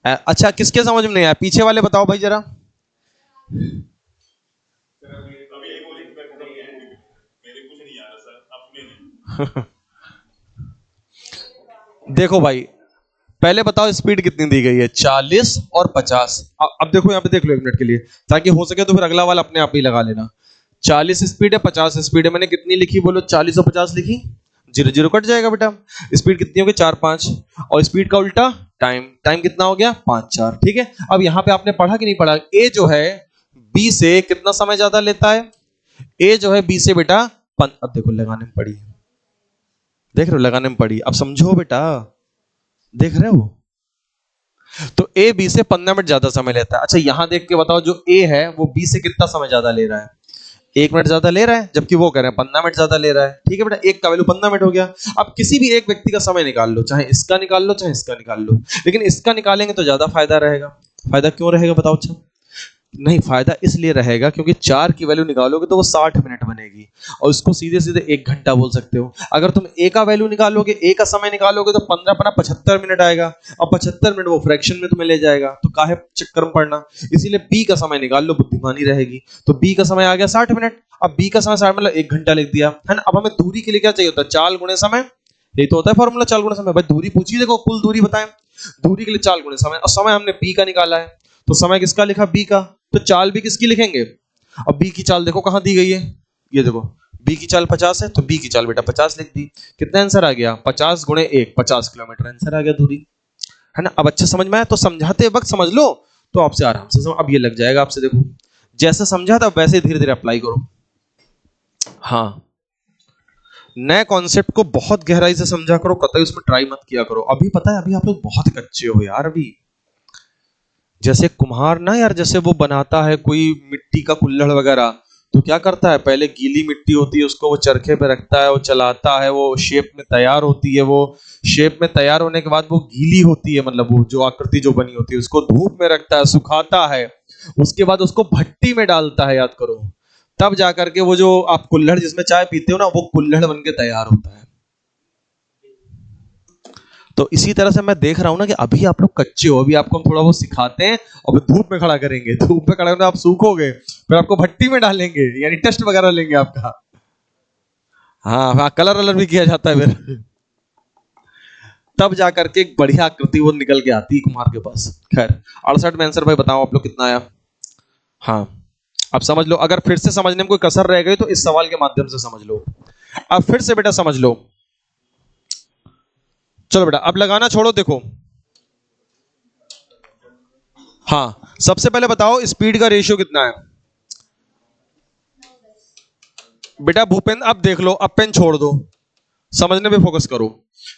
अच्छा किसके समझ में नहीं आया, पीछे वाले बताओ भाई जरा। देखो भाई पहले बताओ स्पीड कितनी दी गई है, 40 और 50। अब देखो यहाँ पे देख लो 1 मिनट के लिए, ताकि हो सके तो फिर अगला वाला अपने आप ही लगा लेना। 40 स्पीड है 50 स्पीड है, मैंने कितनी लिखी बोलो, 40 और 50 लिखी, 0 0 कट जाएगा बेटा। स्पीड कितनी होगी 4 5, और स्पीड का उल्टा टाइम कितना हो गया 5 4, ठीक है। अब यहाँ पे आपने पढ़ा कि नहीं पढ़ा, ए जो है बी से कितना समय ज्यादा लेता है, ए जो है बी से बेटा अब देखो लगाने में पड़ी, देख रहे हो लगाने में पड़ी, अब समझो बेटा, देख रहे हो। तो ए बी से 15 मिनट ज्यादा समय लेता है। अच्छा यहां देख के बताओ जो ए है वो बी से कितना समय ज्यादा ले रहा है, 1 मिनट ज्यादा ले रहा है, जबकि वो कह रहे हैं 15 मिनट ज्यादा ले रहा है, ठीक है बेटा। एक का वैल्यू 15 मिनट हो गया। अब किसी भी एक व्यक्ति का समय निकाल लो, चाहे इसका निकाल लो चाहे इसका निकाल लो, लेकिन इसका निकालेंगे तो ज्यादा फायदा रहेगा। फायदा क्यों रहेगा बताओ, अच्छा नहीं फायदा इसलिए रहेगा क्योंकि 4 की वैल्यू निकालोगे तो वो 60 मिनट बनेगी, और उसको सीधे सीधे 1 घंटा बोल सकते हो। अगर तुम ए का वैल्यू निकालोगे, ए का समय निकालोगे तो 15 पना 75 मिनट आएगा, और 75 मिनट वो फ्रैक्शन में तुम्हें ले जाएगा, तो काहे चक्कर में पड़ना। इसीलिए बी का समय निकाल लो, बुद्धिमानी रहेगी। तो बी का समय आ गया 60 मिनट। अब बी का समय 60 मतलब 1 घंटा लिख दिया, है ना। अब हमें दूरी के लिए क्या चाहिए होता है, चाल गुणे समय, यही तो होता है फॉर्मूला, चाल गुणे समय। भाई दूरी पूछी, देखो कुल दूरी बताएं, दूरी के लिए चाल गुणे समय, और समय हमने बी का निकाला है, तो समय किसका लिखा, बी का, तो चाल भी किसकी लिखेंगे। अब बी की चाल देखो कहां दी गई है, ये देखो बी की चाल 50 है, तो बी की चाल बेटा 50 लिख दी। कितना आंसर आ गया, 50 गुणे 1, 50 किलोमीटर आंसर आ गया दूरी, है ना। अब अच्छा समझ में आया तो समझाते वक्त समझ लो, तो आपसे आराम से अब ये लग जाएगा आपसे। देखो जैसे समझा था वैसे धीरे धीरे अप्लाई करो। हाँ नए कॉन्सेप्ट को बहुत गहराई से समझा करो, कतई उसमें ट्राई मत किया करो। अभी पता है अभी आप लोग बहुत कच्चे हो यार। अभी जैसे कुम्हार ना यार, जैसे वो बनाता है कोई मिट्टी का कुल्हड़ वगैरह, तो क्या करता है, पहले गीली मिट्टी होती है उसको वो चरखे पे रखता है, वो चलाता है, वो शेप में तैयार होती है, वो शेप में तैयार होने के बाद वो गीली होती है, मतलब वो जो आकृति जो बनी होती है उसको धूप में रखता है, सुखाता है, उसके बाद उसको भट्टी में डालता है, याद करो। तब जाकर के वो जो आप कुल्हड़ जिसमें चाय पीते हो ना, वो कुल्हड़ बन के तैयार होता है। तो इसी तरह से मैं देख रहा हूं ना कि अभी आप लोग कच्चे हो, अभी आपको हम थोड़ा वो सिखाते हैं और धूप में खड़ा करेंगे, धूप में खड़ा करके आप सूखोगे, फिर आपको भट्टी में डालेंगे, यानी टेस्ट वगैरह लेंगे आपका। हाँ हाँ, कलर वलर भी किया जाता है फिर। तब जाकर के एक बढ़िया आकृति वो निकल के आती है कुम्हार के पास। खैर 68 में आंसर भाई बताओ आप लोग कितना आया। हाँ अब समझ लो, अगर फिर से समझने में कोई कसर रह गई तो इस सवाल के माध्यम से समझ लो। अब फिर से बेटा समझ लो। चलो बेटा अब लगाना छोड़ो, देखो। हाँ सबसे पहले बताओ स्पीड का रेशियो कितना है बेटा भूपेंद्र। अब देख लो, अब पेन छोड़ दो, समझने पे फोकस करो,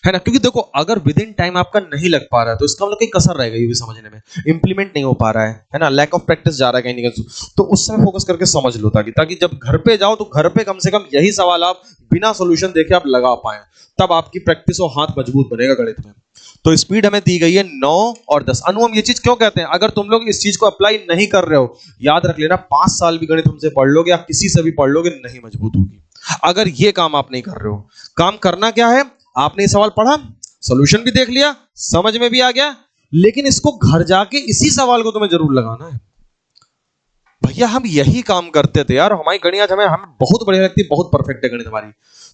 है ना। क्योंकि देखो अगर विद इन टाइम आपका नहीं लग पा रहा है तो इसका मतलब कहीं कसर रह गई होगी समझने में, इंप्लीमेंट नहीं हो पा रहा है ना, लैक ऑफ प्रैक्टिस जा रहा है कहीं नहीं कहीं। तो उस समय फोकस करके समझ लो, ताकि जब घर पे जाओ तो घर पे कम से कम यही सवाल आप बिना सॉल्यूशन देखे आप लगा पाए, तब आपकी प्रैक्टिस और हाथ मजबूत बनेगा गणित में। तो स्पीड हमें दी गई है 9 और 10। अनु हम ये चीज क्यों कहते हैं, अगर तुम लोग इस चीज को अप्लाई नहीं कर रहे हो, याद रख लेना 5 साल भी गणित हमसे पढ़ लोगे या किसी से भी पढ़ लोगे, नहीं मजबूत होगी। अगर ये काम आप नहीं कर रहे हो, काम करना क्या है, आपने ये सवाल पढ़ा, सॉल्यूशन भी देख लिया, समझ में भी आ गया, लेकिन इसको घर जाके इसी सवाल को तुम्हें जरूर लगाना है। भैया हम यही काम करते थे यार, हमारी गणित आज हमें बहुत बढ़िया लगती है, बहुत परफेक्ट है गणित हमारी।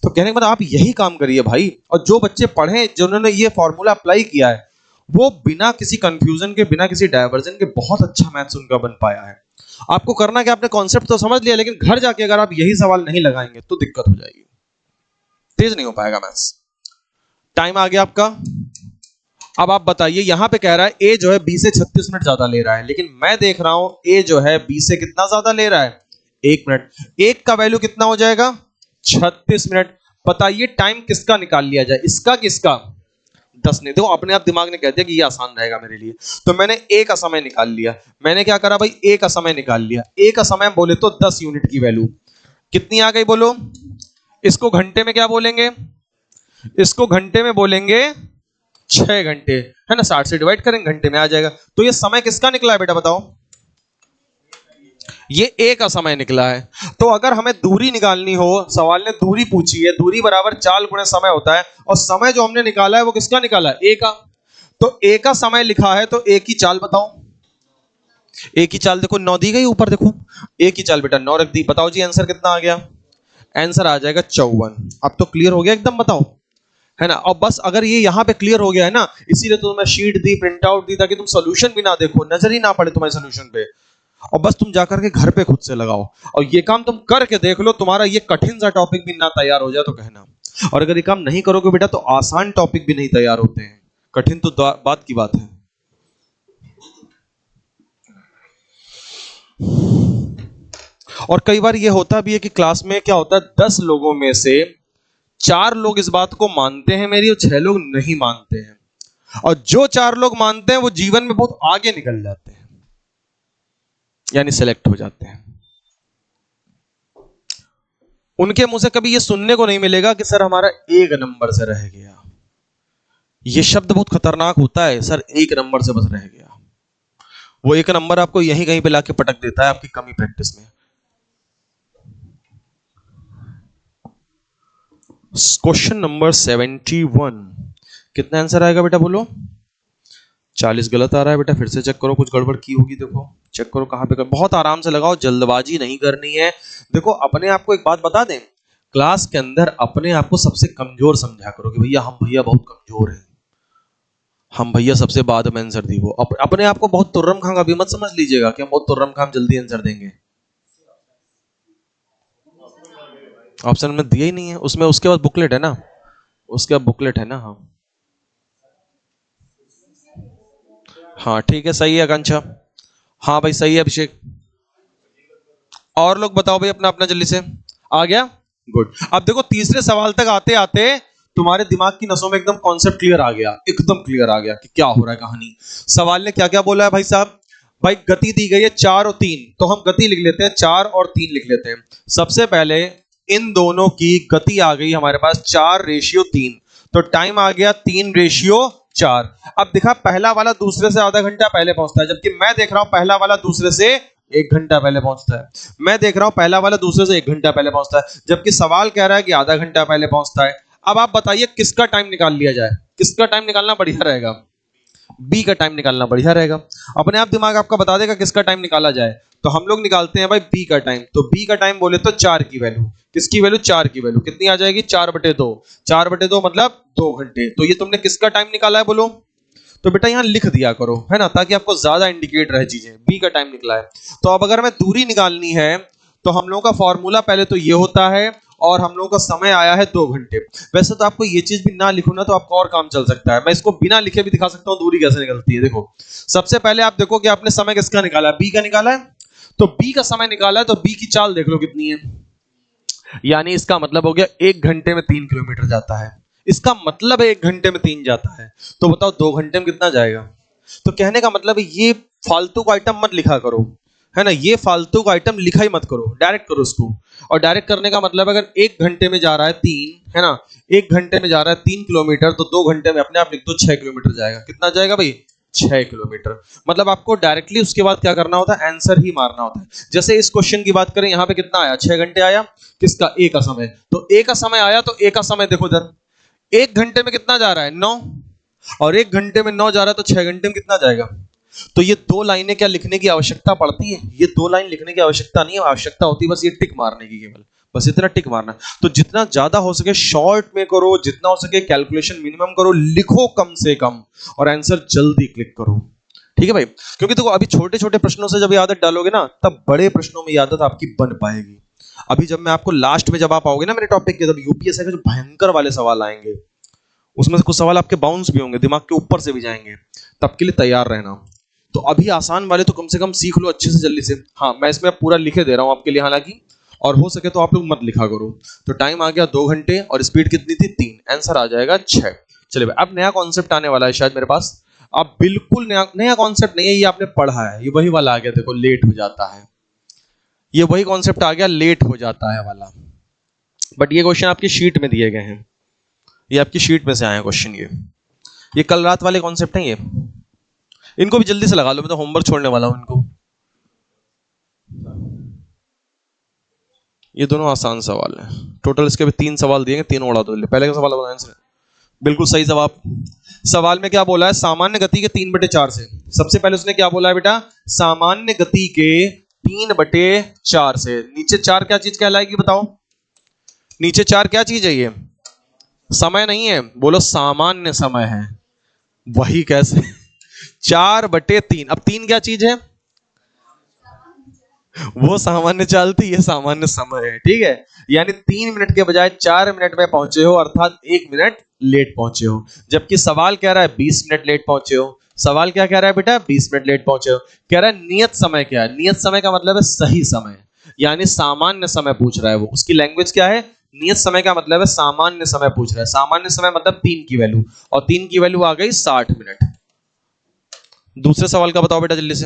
तो कहने का मतलब आप यही काम करिए भाई। और जो बच्चे पढ़े, जिन्होंने ये फॉर्मूला अप्लाई किया है, वो बिना किसी कंफ्यूजन के, बिना किसी डायवर्जन के बहुत अच्छा मैथ्स उनका बन पाया है। आपको करना क्या, आपने कॉन्सेप्ट तो समझ लिया, लेकिन घर जाके अगर आप यही सवाल नहीं लगाएंगे तो दिक्कत हो जाएगी, तेज नहीं हो पाएगा मैथ्स। टाइम आ गया आपका। अब आप बताइए, यहां पे कह रहा है ए जो है बी से 36 मिनट ज्यादा ले रहा है, लेकिन मैं देख रहा हूं ए जो है बी से कितना ज्यादा ले रहा है, 1 मिनट। एक का वैल्यू कितना हो जाएगा, 36 मिनट। बताइए टाइम किसका निकाल लिया जाए, इसका किसका, 10 ने। देखो अपने आप दिमाग ने कह दिया कि ये आसान रहेगा मेरे लिए, तो मैंने ए का समय निकाल लिया। मैंने क्या करा भाई, ए का समय निकाल लिया। ए का समय बोले तो 10 यूनिट की वैल्यू कितनी आ गई बोलो। इसको घंटे में क्या बोलेंगे, इसको घंटे में बोलेंगे 6 घंटे, है ना। 60 से डिवाइड करेंगे, घंटे में आ जाएगा। तो ये समय किसका निकला है बेटा बताओ, ये ए का समय निकला है। तो अगर हमें दूरी निकालनी हो, सवाल ने दूरी पूछी है, दूरी बराबर चाल गुणे समय होता है, और समय जो हमने निकाला है वो किसका निकाला है, ए का। तो ए का समय लिखा है, तो ए की चाल बताओ। ए की चाल देखो 9 दी गई ऊपर, देखो ए की चाल बेटा 9 रख दी। बताओ जी आंसर कितना आ गया, आंसर आ जाएगा 54। अब तो क्लियर हो गया एकदम, बताओ, है ना। और बस अगर ये यहां पे क्लियर हो गया है ना, इसीलिए तो मैं sheet the, print out the, ताकि तुम सॉल्यूशन भी ना देखो, नजर ही ना पड़े तुम्हारे सॉल्यूशन पे, और बस तुम जाकर के घर पे खुद से लगाओ। और ये काम तुम करके देख लो, तुम्हारा ये कठिन सा टॉपिक भी ना तैयार हो जाए तो कहना। और अगर ये काम नहीं करोगे बेटा तो आसान टॉपिक भी नहीं तैयार होते हैं, कठिन तो बात की बात है। और कई बार ये होता भी है कि क्लास में क्या होता है, 10 लोगों में से 4 लोग इस बात को मानते हैं मेरी, और 6 लोग नहीं मानते हैं। और जो 4 लोग मानते हैं वो जीवन में बहुत आगे निकल जाते हैं, यानी सेलेक्ट हो जाते हैं। उनके मुंह से कभी ये सुनने को नहीं मिलेगा कि सर हमारा 1 नंबर से रह गया। ये शब्द बहुत खतरनाक होता है, सर 1 नंबर से बस रह गया। वो 1 नंबर आपको यहीं कहीं पे लाके पटक देता है आपकी कमी प्रैक्टिस में। क्वेश्चन नंबर 71, कितना आंसर आएगा बेटा बोलो। 40 गलत आ रहा है बेटा, फिर से चेक करो, कुछ गड़बड़ की होगी, देखो चेक करो कहां पे कर। बहुत आराम से लगाओ, जल्दबाजी नहीं करनी है। देखो अपने आप को एक बात बता दें, क्लास के अंदर अपने आप को सबसे कमजोर समझा करो कि भैया हम भैया बहुत कमजोर हैं, हम भैया सबसे बाद में आंसर दी। वो अपने आप को बहुत तुर्रम खां अभी मत समझ लीजिएगा कि हम बहुत तुर्रम खां जल्दी आंसर देंगे। ऑप्शन में दिया ही नहीं है उसमें, उसके बाद बुकलेट है ना, उसके बाद बुकलेट है ना। हाँ हाँ ठीक है, सही है आकांक्षा। हाँ भाई सही है अभिषेक। और लोग बताओ भाई अपना अपना जल्दी से। आ गया, गुड। अब देखो तीसरे सवाल तक आते आते तुम्हारे दिमाग की नसों में एकदम कॉन्सेप्ट क्लियर आ गया, एकदम क्लियर आ गया कि क्या हो रहा है कहानी। सवाल ने क्या क्या बोला है भाई साहब, भाई गति दी गई है 4 और 3, तो हम गति लिख लेते हैं, 4 और 3 लिख लेते हैं। सबसे पहले इन दोनों की गति आ गई हमारे पास 4:3, तो टाइम आ गया 3:4। अब देखा पहला वाला दूसरे से आधा घंटा पहले पहुंचता है, जबकि मैं देख रहा हूं पहला वाला दूसरे से 1 घंटा पहले पहुंचता है। मैं देख रहा हूं पहला वाला दूसरे से 1 घंटा पहले पहुंचता है, जबकि सवाल कह रहा है कि आधा घंटा पहले पहुंचता है। अब आप बताइए किसका टाइम निकाल लिया जाए, किसका टाइम निकालना बढ़िया रहेगा? बी का टाइम निकालना बढ़िया रहेगा। अपने आप दिमाग आपका बता देगा किसका टाइम निकाला जाए। तो हम लोग निकालते हैं भाई बी का टाइम। तो बी का टाइम बोले तो 4 की वैल्यू, किसकी वैल्यू? 4 की वैल्यू कितनी आ जाएगी? 4/2। 4/2 मतलब 2 घंटे। तो ये तुमने किसका टाइम निकाला है बोलो? तो बेटा यहां लिख दिया करो, है ना, ताकि आपको ज्यादा इंडिकेट रहे चीजें। बी का टाइम निकला है। तो अब अगर हमें दूरी निकालनी है तो हम लोगों का फॉर्मूला पहले तो ये होता है, और हम लोगों का समय आया है 2 घंटे। वैसे तो आपको ये चीज भी ना लिखो ना तो आपका और काम चल सकता है। मैं इसको बिना लिखे भी दिखा सकता हूं दूरी कैसे निकलती है। देखो, सबसे पहले आप देखो कि आपने समय किसका निकाला है? बी का निकाला है। तो बी का समय निकाला है तो बी की चाल देख लो कितनी है। यानी इसका मतलब हो गया 1 घंटे में 3 किलोमीटर जाता है। इसका मतलब है 1 घंटे में 3 जाता है। तो बताओ 2 घंटे में कितना जाएगा? तो कहने का मतलब है ये फालतू का आइटम मत लिखा करो, है ना, ये फालतू का आइटम लिखा ही मत करो, डायरेक्ट करो उसको। और डायरेक्ट करने का मतलब अगर 1 घंटे में जा रहा है 3, है ना, 1 घंटे में जा रहा है 3 किलोमीटर, तो 2 घंटे में अपने आप लिख दो 6 किलोमीटर जाएगा। कितना जाएगा भाई? 6 किलोमीटर। मतलब आपको डायरेक्टली उसके बाद क्या करना होता है? आंसर ही मारना होता है। जैसे इस क्वेश्चन की बात करें, यहां पे कितना आया? 6 घंटे आया। किसका? ए का समय। तो ए का समय आया तो ए का समय देखो इधर, 1 घंटे में कितना जा रहा है? 9। और 1 घंटे में 9 जा रहा है तो 6 घंटे में कितना जाएगा? तो ये 2 लाइनें क्या लिखने की आवश्यकता पड़ती है? ये 2 लाइन लिखने की आवश्यकता नहीं है, आवश्यकता होती है बस ये टिक मारने की, केवल बस इतना टिक मारना। तो जितना ज्यादा हो सके शॉर्ट में करो, जितना हो सके कैलकुलेशन मिनिमम करो, लिखो कम से कम, और आंसर जल्दी क्लिक करो। ठीक है भाई? क्योंकि देखो अभी छोटे छोटे प्रश्नों से जब ये आदत डालोगे ना, तब बड़े प्रश्नों में ये आदत आपकी बन पाएगी। अभी जब मैं आपको लास्ट में जब आप आओगे ना मेरे टॉपिक के, तब यूपीएससी के जो भयंकर वाले सवाल आएंगे, उसमें से कुछ सवाल आपके बाउंस भी होंगे, दिमाग के ऊपर से भी जाएंगे, तब के लिए तैयार रहना। तो अभी आसान वाले तो कम से कम सीख लो अच्छे से जल्दी से। हाँ, मैं इसमें पूरा लिखे दे रहा हूं आपके लिए हालांकि, और हो सके तो आप लोग मत लिखा करो। तो टाइम आ गया 2 घंटे और स्पीड कितनी थी? 3। आंसर आ जाएगा 6। चलिए भाई, अब नया कॉन्सेप्ट आने वाला है शायद मेरे पास। अब बिल्कुल नया नया कॉन्सेप्ट नहीं है, ये आपने पढ़ा है, ये वही वाला आ गया। देखो, लेट हो जाता है, ये वही कॉन्सेप्ट आ गया, लेट हो जाता है वाला। बट ये क्वेश्चन आपकी शीट में दिए गए हैं, ये आपकी शीट में से आए हैं क्वेश्चन। ये कल रात वाले कॉन्सेप्ट हैं ये। इनको भी जल्दी से लगा लो, मैं तो होमवर्क छोड़ने वाला हूं इनको। ये दोनों आसान सवाल हैं। टोटल इसके भी 3 सवाल दिए हैं, तीनों उड़ा दो। पहले का सवाल बताओ आंसर। बिल्कुल सही जवाब। सवाल में क्या बोला है? सामान्य गति के 3/4 से। सबसे पहले उसने क्या बोला है बेटा? सामान्य गति के 3/4 से। नीचे 4 क्या चीज कहलाएगी बताओ? नीचे 4 क्या चीज है? ये समय नहीं है, बोलो सामान्य समय है। वही कैसे? 4/3। अब 3 क्या चीज है? वो सामान्य चालती, ये सामान्य समय है। ठीक है, यानी 3 मिनट के बजाय 4 मिनट में पहुंचे हो, अर्थात 1 मिनट लेट पहुंचे हो। जबकि सवाल कह रहा है 20 मिनट लेट पहुंचे हो। सवाल क्या कह रहा है बेटा? 20 मिनट लेट पहुंचे हो। कह रहा है नियत समय क्या है? नियत समय का मतलब है सही समय, यानी सामान्य समय पूछ रहा है वो। उसकी लैंग्वेज क्या है? नियत समय का मतलब है सामान्य समय पूछ रहा है। सामान्य समय मतलब 3 की वैल्यू, और 3 की वैल्यू आ गई 60 मिनट। दूसरे सवाल का बताओ बेटा जल्दी से।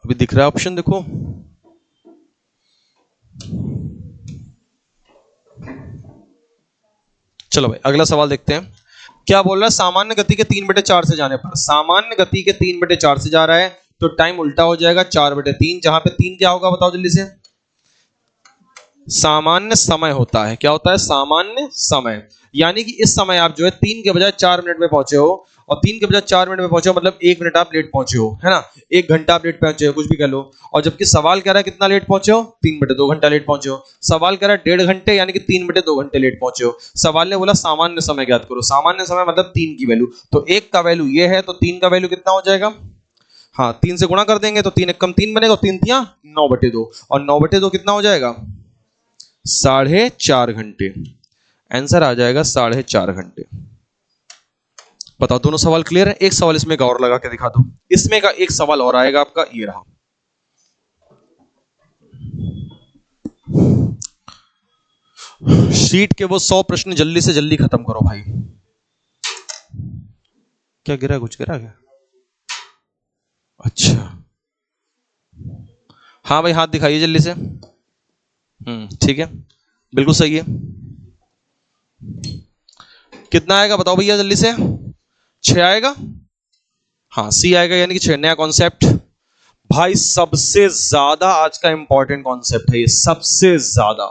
अभी दिख रहा है ऑप्शन? देखो, चलो भाई अगला सवाल देखते हैं। क्या बोल रहा है? सामान्य गति के 3/4 से जाने पर, सामान्य गति के 3/4 से जा रहा है तो टाइम उल्टा हो जाएगा 4/3। जहां पे 3 क्या होगा बताओ जल्दी से? सामान्य समय होता है। क्या होता है? सामान्य समय। यानी कि इस समय आप जो है 3 के बजाय 4 मिनट में पहुंचे हो, और 3 के बजाय 4 मिनट में पहुंचे हो मतलब 1 मिनट आप लेट पहुंचे हो, है ना, 1 घंटा आप लेट पहुंचे हो, कुछ भी कह लो। और जबकि सवाल कह रहा है कितना लेट पहुंचे हो? 3/2 घंटा लेट पहुंचे हो। सवाल कह रहा है 1.5 घंटे, यानी कि 3/2 घंटे लेट पहुंचे हो। सवाल ने बोला सामान्य समय ज्ञात करो। सामान्य समय मतलब 3 की वैल्यू, तो 1 का वैल्यू ये है, तो 3 का वैल्यू कितना हो जाएगा? हाँ, 3 से गुणा कर देंगे तो 3 एकम 3 बनेगा, 3 तिया 9/2, और 9/2 कितना हो जाएगा? 4.5 घंटे। आंसर आ जाएगा 4.5 घंटे। बताओ दोनों सवाल क्लियर है? एक सवाल इसमें का और लगा के दिखा दो। इसमें का एक सवाल और आएगा आपका, ये रहा। शीट के वो 100 प्रश्न जल्दी से जल्दी खत्म करो भाई। क्या गिरा? कुछ गिरा क्या? अच्छा, हाँ भाई हाथ दिखाइए जल्दी से। ठीक है, बिल्कुल सही है। कितना आएगा बताओ भैया जल्दी से। 6 आएगा। हाँ सी आएगा, यानी कि 6। नया कॉन्सेप्ट भाई, सबसे ज्यादा आज का इंपॉर्टेंट कॉन्सेप्ट है ये, सबसे ज्यादा।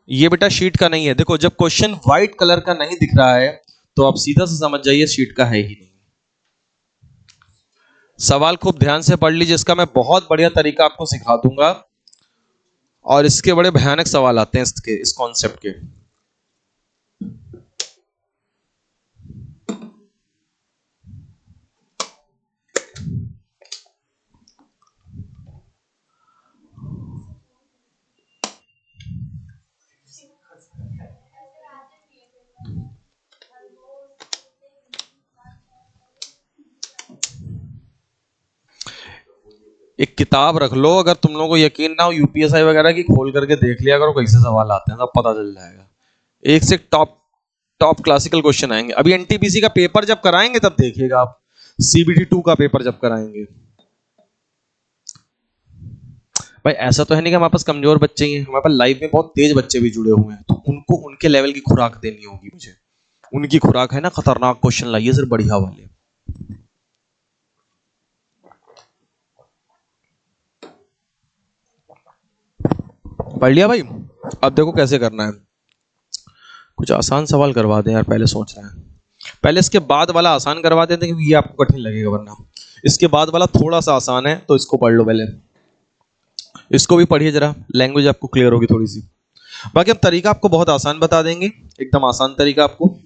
ये बेटा शीट का नहीं है। देखो जब क्वेश्चन व्हाइट कलर का नहीं दिख रहा है तो आप सीधा से समझ जाइए शीट का है ही नहीं। सवाल खूब ध्यान से पढ़ लीजिए, इसका मैं बहुत बढ़िया तरीका आपको सिखा दूंगा, और इसके बड़े भयानक सवाल आते हैं इसके, इस कॉन्सेप्ट के। एक किताब रख लो, अगर तुम लोगों को यकीन ना हो यूपीएसआई वगैरह की, खोल करके देख लिया करो कैसे सवाल आते हैं, सब पता चल जाएगा। एक से टॉप टॉप क्लासिकल क्वेश्चन आएंगे। अभी एनटीपीसी का पेपर जब कराएंगे तब देखिएगा आप, सीबीटी 2 का पेपर जब कराएंगे। भाई ऐसा तो है नहीं कि हमारे पास कमजोर बच्चे ही हैं, हमारे पास लाइफ में बहुत तेज बच्चे भी जुड़े हुए हैं, तो उनको उनके लेवल की खुराक देनी होगी मुझे। उनकी खुराक है ना, खतरनाक क्वेश्चन लाइए सर, बढ़िया वाले। पढ़ लिया भाई। अब देखो कैसे करना है, कुछ आसान सवाल करवा दें यार, पहले सोच रहे हैं। पहले इसके बाद वाला आसान करवा देते हैं, क्योंकि ये आपको कठिन लगेगा, वरना इसके बाद वाला थोड़ा सा आसान है, तो इसको पढ़ लो पहले। इसको भी पढ़िए जरा, लैंग्वेज आपको क्लियर होगी थोड़ी सी। बाकी हम तरीका आपको बहुत आसान बता देंगे, एकदम आसान तरीका, आपको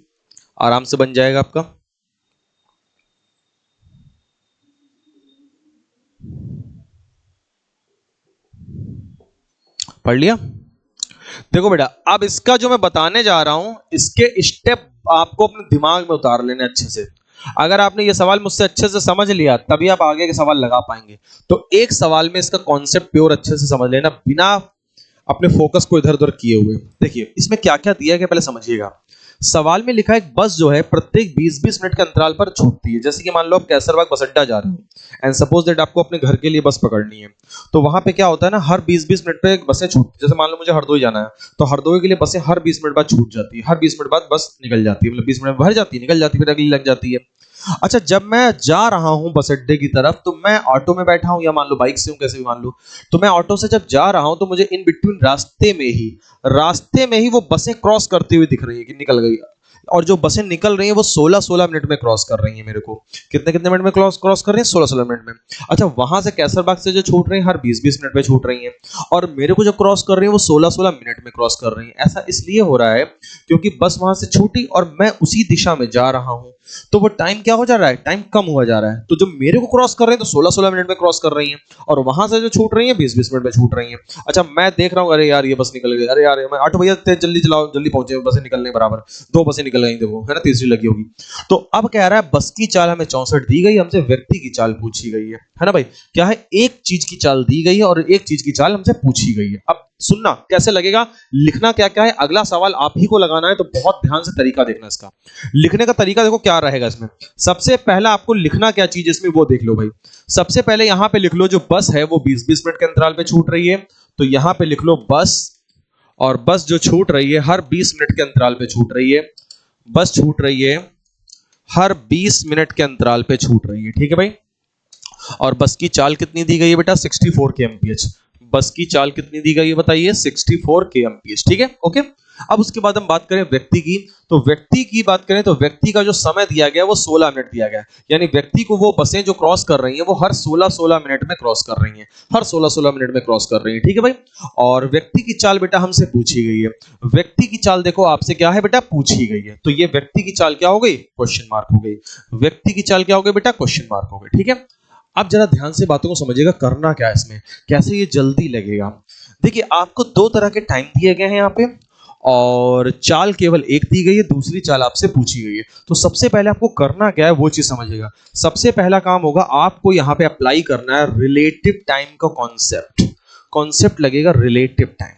आराम से बन जाएगा आपका। पढ़ लिया। देखो बेटा, अब इसका जो मैं बताने जा रहा हूं, इसके स्टेप आपको अपने दिमाग में उतार लेने अच्छे से। अगर आपने ये सवाल मुझसे अच्छे से समझ लिया तभी आप आगे के सवाल लगा पाएंगे। तो एक सवाल में इसका कॉन्सेप्ट प्योर अच्छे से समझ लेना, बिना अपने फोकस को इधर उधर किए हुए। देखिए इसमें क्या क्या दिया गया पहले समझिएगा। सवाल में लिखा है एक बस जो है प्रत्येक 20-20 मिनट के अंतराल पर छूटती है। जैसे कि मान लो आप कैसरबाग बस अड्डा जा रहे हो एंड सपोज दैट आपको अपने घर के लिए बस पकड़नी है, तो वहां पे क्या होता है ना, हर 20-20 मिनट पे बसें छूटती। जैसे मान लो मुझे हरदोई जाना है, तो हरदोई के लिए बसें हर 20 मिनट बाद छूट जाती है, हर 20 मिनट बाद बस निकल जाती है, मतलब 20 मिनट में भर जाती है, निकल जाती है, फिर अगली लग जाती है। अच्छा, जब मैं जा रहा हूं बस अड्डे की तरफ, तो मैं ऑटो में बैठा हूं या मान लो बाइक से हूं, कैसे भी मान लो, तो मैं ऑटो से जब जा रहा हूं तो मुझे इन बिटवीन रास्ते में ही वो बसें क्रॉस करती हुई दिख रही है कि निकल गई। और जो बसें निकल रही हैं वो 16-16 मिनट में क्रॉस कर रही हैं मेरे को। कितने कितने मिनट में क्रॉस कर रही हैं? 16-16 मिनट में। अच्छा, वहां से कैसरबाग से जो छूट रही हैं हर 20-20 मिनट में छूट रही हैं, और मेरे को जो क्रॉस कर रही है वो 16-16 मिनट में क्रॉस कर रही हैं। ऐसा इसलिए हो रहा है क्योंकि बस वहां से छूटी और मैं उसी दिशा में जा रहा हूं, तो वो टाइम क्या हो जा रहा है, टाइम कम हुआ जा रहा है। तो जो मेरे को क्रॉस कर रहे हैं तो 16-16 मिनट में क्रॉस कर रही हैं, और वहां से जो छूट रही हैं 20-20 मिनट में छूट रही हैं। अच्छा, मैं देख रहा हूं, अरे यार ये बस निकल गई, अरे यार मैं ऑटो भैया तेज जल्दी चलाओ, जल्दी पहुंचे, बसें निकलने बराबर, 2 बसें निकल गई, देखो है ना, तीसरी लगी होगी। तो अब कह रहा है बस की चाल हमें 64 दी गई, हमसे व्यक्ति की चाल पूछी गई है ना भाई। क्या है, एक चीज की चाल दी गई है और एक चीज की चाल हमसे पूछी गई है। अब सुनना कैसे लगेगा, लिखना क्या क्या है, अगला सवाल आप ही को लगाना है, तो बहुत ध्यान से तरीका देखना इसका। लिखने का तरीका देखो क्या रहेगा इसमें। सबसे पहला आपको लिखना क्या चीज इसमें वो देख लो भाई। सबसे पहले यहां पे लिख लो जो बस है वो 20-20 मिनट के अंतराल पे छूट रही है, तो यहां पे लिख लो बस, और बस जो छूट रही है हर 20 मिनट के अंतराल पे छूट रही है। बस छूट रही है हर 20 मिनट के अंतराल पे छूट रही है, ठीक है भाई। और बस की चाल कितनी दी गई है बेटा, 64 kmph। बस की चाल कितनी दी गई है बताइए, 64 kmph, ठीक है, ओके। अब उसके बाद हम बात करें व्यक्ति की, तो व्यक्ति की बात करें तो व्यक्ति का जो समय दिया गया है वो 16 मिनट दिया गया है, यानी व्यक्ति को वो बसें जो क्रॉस कर रही हैं वो हर 16-16 मिनट में क्रॉस कर रही हैं, हर 16-16 मिनट में क्रॉस कर रही हैं, ठीक है भाई। और व्यक्ति की चाल बेटा हमसे पूछी गई है। व्यक्ति की चाल देखो आपसे क्या है बेटा, पूछी गई है, तो ये व्यक्ति की चाल क्या हो गई, क्वेश्चन मार्क हो गई। व्यक्ति की चाल क्या हो गई बेटा, क्वेश्चन मार्क हो गई, ठीक है। अब जरा ध्यान से बातों को समझिएगा, करना क्या है इसमें, कैसे ये जल्दी लगेगा। देखिए आपको 2 तरह के टाइम दिए गए हैं यहाँ पे, और चाल केवल एक दी गई है, दूसरी चाल आपसे पूछी गई है। तो सबसे पहले आपको करना क्या है वो चीज समझिएगा। सबसे पहला काम होगा आपको यहाँ पे अप्लाई करना है रिलेटिव टाइम का कॉन्सेप्ट। कॉन्सेप्ट लगेगा रिलेटिव टाइम।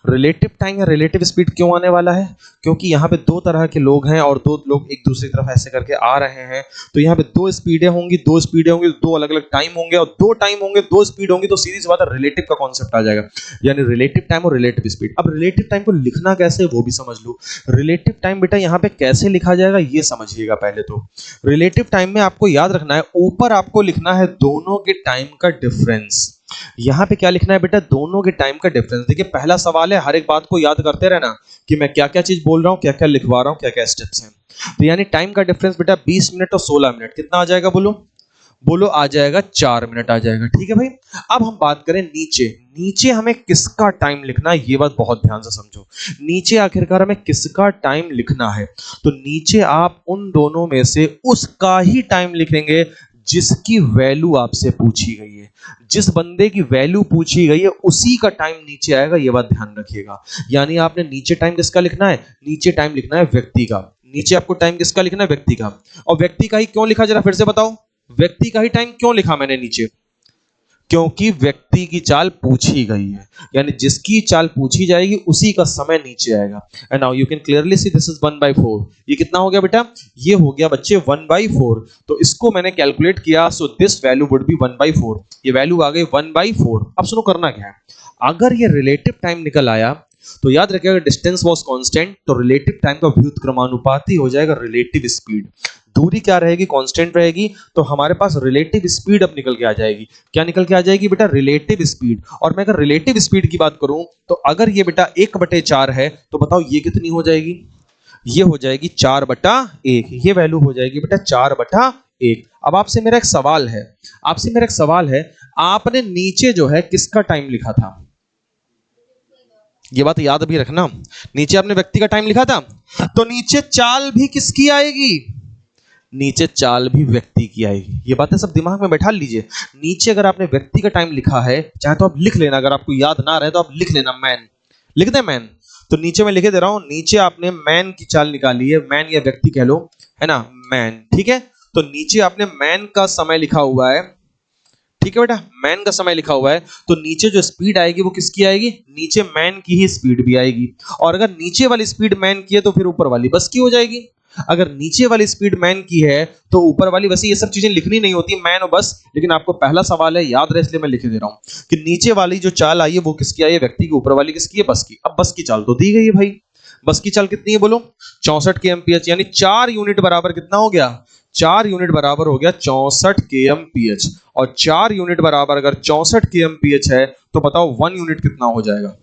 रिलेटिव टाइम या रिलेटिव स्पीड क्यों आने वाला है? क्योंकि यहाँ पे दो तरह के लोग हैं और दो लोग एक दूसरी तरफ ऐसे करके आ रहे हैं, तो यहाँ पे दो स्पीडें होंगी, दो अलग अलग टाइम होंगे, और दो टाइम होंगे, दो स्पीड होंगी, तो सीधी सी बात है रिलेटिव का कॉन्सेप्ट आ जाएगा, यानी रिलेटिव टाइम और रिलेटिव स्पीड। अब रिलेटिव टाइम को लिखना कैसे वो भी समझ लो। रिलेटिव टाइम बेटा यहाँ पे कैसे लिखा जाएगा ये समझिएगा। पहले तो रिलेटिव टाइम में आपको याद रखना है, ऊपर आपको लिखना है दोनों के टाइम का डिफरेंस। यहां पे क्या लिखना है बेटा? दोनों के टाइम का डिफरेंस। देखिए पहला सवाल है, हर एक बात को याद करते रहना कि मैं क्या क्या चीज बोल रहा हूं, क्या क्या लिखवा रहा हूं, क्या क्या स्टेप्स हैं। तो यानी टाइम का डिफरेंस बेटा 20 मिनट और 16 मिनट कितना आ जाएगा? बोलो बोलो। आ जाएगा 4 मिनट आ जाएगा। ठीक है भाई। अब हम बात करें नीचे। नीचे हमें किसका टाइम लिखना है ये बात बहुत ध्यान से समझो। नीचे आखिरकार हमें किसका टाइम लिखना है? तो नीचे आप उन दोनों में से उसका ही टाइम लिखेंगे जिसकी वैल्यू आपसे पूछी गई है। जिस बंदे की वैल्यू पूछी गई है उसी का टाइम नीचे आएगा, ये बात ध्यान रखिएगा। यानी आपने नीचे टाइम किसका लिखना है? नीचे टाइम लिखना है व्यक्ति का। नीचे आपको टाइम किसका लिखना है? व्यक्ति का। और व्यक्ति का ही क्यों लिखा, जरा फिर से बताओ। व्यक्ति का ही टाइम क्यों लिखा मैंने नीचे? क्योंकि व्यक्ति की चाल पूछी गई है, यानी जिसकी चाल पूछी जाएगी उसी का समय नीचे आएगा। And now you can clearly see this is 1/4। ये कितना हो गया बेटा? ये हो गया बच्चे 1/4। तो इसको मैंने कैलकुलेट किया, so this value would B 1/4। ये वैल्यू आ गई 1/4। अब सुनो करना क्या है। अगर ये रिलेटिव टाइम निकल आया तो याद रखिएगा डिस्टेंस वाज कांस्टेंट, तो रिलेटिव टाइम का व्युत्क्रमानुपाती हो जाएगा रिलेटिव स्पीड। दूरी क्या रहेगी? कांस्टेंट रहेगी, तो हमारे पास रिलेटिव स्पीड अब निकल के आ जाएगी। क्या निकल के आ जाएगी बेटा? Relative speed. और मैं अगर रिलेटिव स्पीड की बात करूं तो अगर ये बेटा 1/4 है तो बताओ ये कितनी हो जाएगी? ये हो जाएगी 4/1। ये वैल्यू हो जाएगी बेटा 4/1। अब आपसे मेरा एक सवाल है, आपने नीचे जो है किसका टाइम लिखा था? ये बात याद भी रखना। नीचे आपने व्यक्ति का टाइम लिखा था, तो नीचे चाल भी किसकी आएगी? नीचे चाल भी व्यक्ति की आएगी। ये बातें सब दिमाग में बैठा लीजिए। नीचे अगर आपने व्यक्ति का टाइम लिखा है, चाहे तो आप लिख लेना, अगर आपको याद ना रहे तो आप लिख लेना मैन। लिख दे मैन। तो नीचे मैं लिखे दे रहा हूं, नीचे आपने मैन की चाल निकाली है, मैन या व्यक्ति कह लो, है ना, मैन। ठीक है। तो नीचे आपने मैन का समय लिखा हुआ है। ठीक है बेटा, मैन का समय लिखा हुआ है, तो नीचे जो स्पीड आएगी वो किसकी आएगी? नीचे मैन की ही स्पीड भी आएगी। और अगर नीचे वाली स्पीड मैन की है तो फिर ऊपर वाली बस की हो जाएगी। अगर नीचे वाली स्पीड मैन की है तो ऊपर वाली, वैसे ये सब चीजें लिखनी नहीं होती, मैन और बस, लेकिन आपको पहला सवाल है याद रहे इसलिए मैं लिख दे रहा हूं कि नीचे वाली जो चाल आई है वो किसकी आई है? व्यक्ति की। ऊपर वाली किसकी है? बस की। अब बस की चाल तो दी गई है भाई। बस की चाल कितनी है बोलो? 64 kmph, यानी 4 यूनिट बराबर कितना हो गया? 4 यूनिट बराबर हो गया 64 kmph। और 4 यूनिट बराबर अगर 64 kmph है तो बताओ 1 यूनिट कितना हो जाएगा?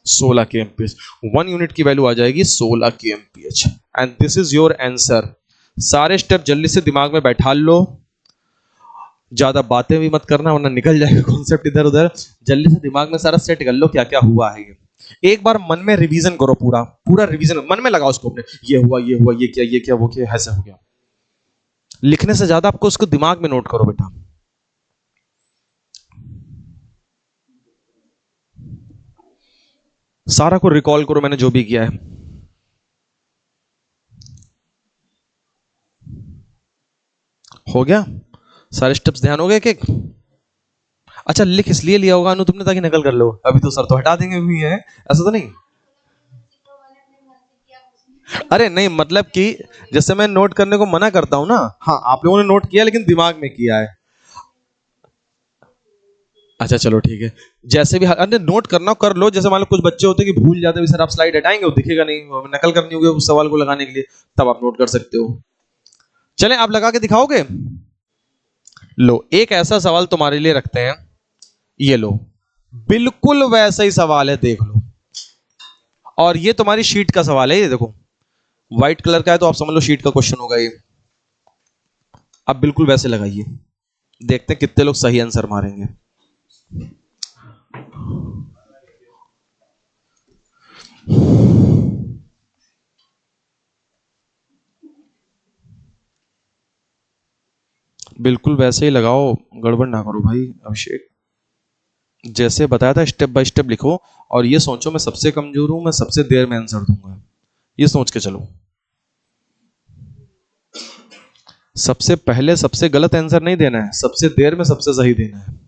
16 kmph। 1 यूनिट की वैल्यू आ जाएगी 16 kmph। And this is your answer. सारे स्टेप जल्दी से दिमाग में बैठा लो, ज्यादा बातें भी मत करना वरना निकल जाएगा कॉन्सेप्ट इधर उधर। जल्दी से दिमाग में सारा सेट कर लो क्या क्या हुआ है। एक बार मन में रिवीजन करो, पूरा पूरा रिवीजन मन में लगाओ उसको अपने। ये हुआ, ये हुआ, ये किया, ये क्या, वो किया, ऐसा हो गया। लिखने से ज्यादा आपको उसको दिमाग में नोट करो बेटा। सारा को रिकॉल करो मैंने जो भी किया है। हो गया? सारे स्टेप्स ध्यान हो गए? एक अच्छा लिख इसलिए लिया होगा अनु तुमने ताकि नकल कर लो, अभी तो सर तो हटा देंगे भी है, ऐसा तो नहीं। अरे नहीं, मतलब कि जैसे मैं नोट करने को मना करता हूं ना, हाँ आप लोगों ने नोट किया लेकिन दिमाग में किया है। अच्छा चलो ठीक है, जैसे भी अरे नोट करना कर लो। जैसे मान लो कुछ बच्चे होते हैं कि भूल जाते हैं, सर आप स्लाइड हटाएंगे वो दिखेगा नहीं, नकल करनी होगी उस सवाल को लगाने के लिए, तब आप नोट कर सकते हो। चलें आप लगा के दिखाओगे? लो एक ऐसा सवाल तुम्हारे लिए रखते हैं, ये लो बिल्कुल वैसा ही सवाल है, देख लो। और ये तुम्हारी शीट का सवाल है, ये देखो व्हाइट कलर का है तो आप समझ लो शीट का क्वेश्चन होगा ये। अब बिल्कुल वैसे लगाइए, देखते हैं कितने लोग सही आंसर मारेंगे। बिल्कुल वैसे ही लगाओ, गड़बड़ ना करो भाई अभिषेक। जैसे बताया था स्टेप बाय स्टेप लिखो, और ये सोचो मैं सबसे कमजोर हूं, मैं सबसे देर में आंसर दूंगा, ये सोच के चलो। सबसे पहले सबसे गलत आंसर नहीं देना है, सबसे देर में सबसे सही देना है।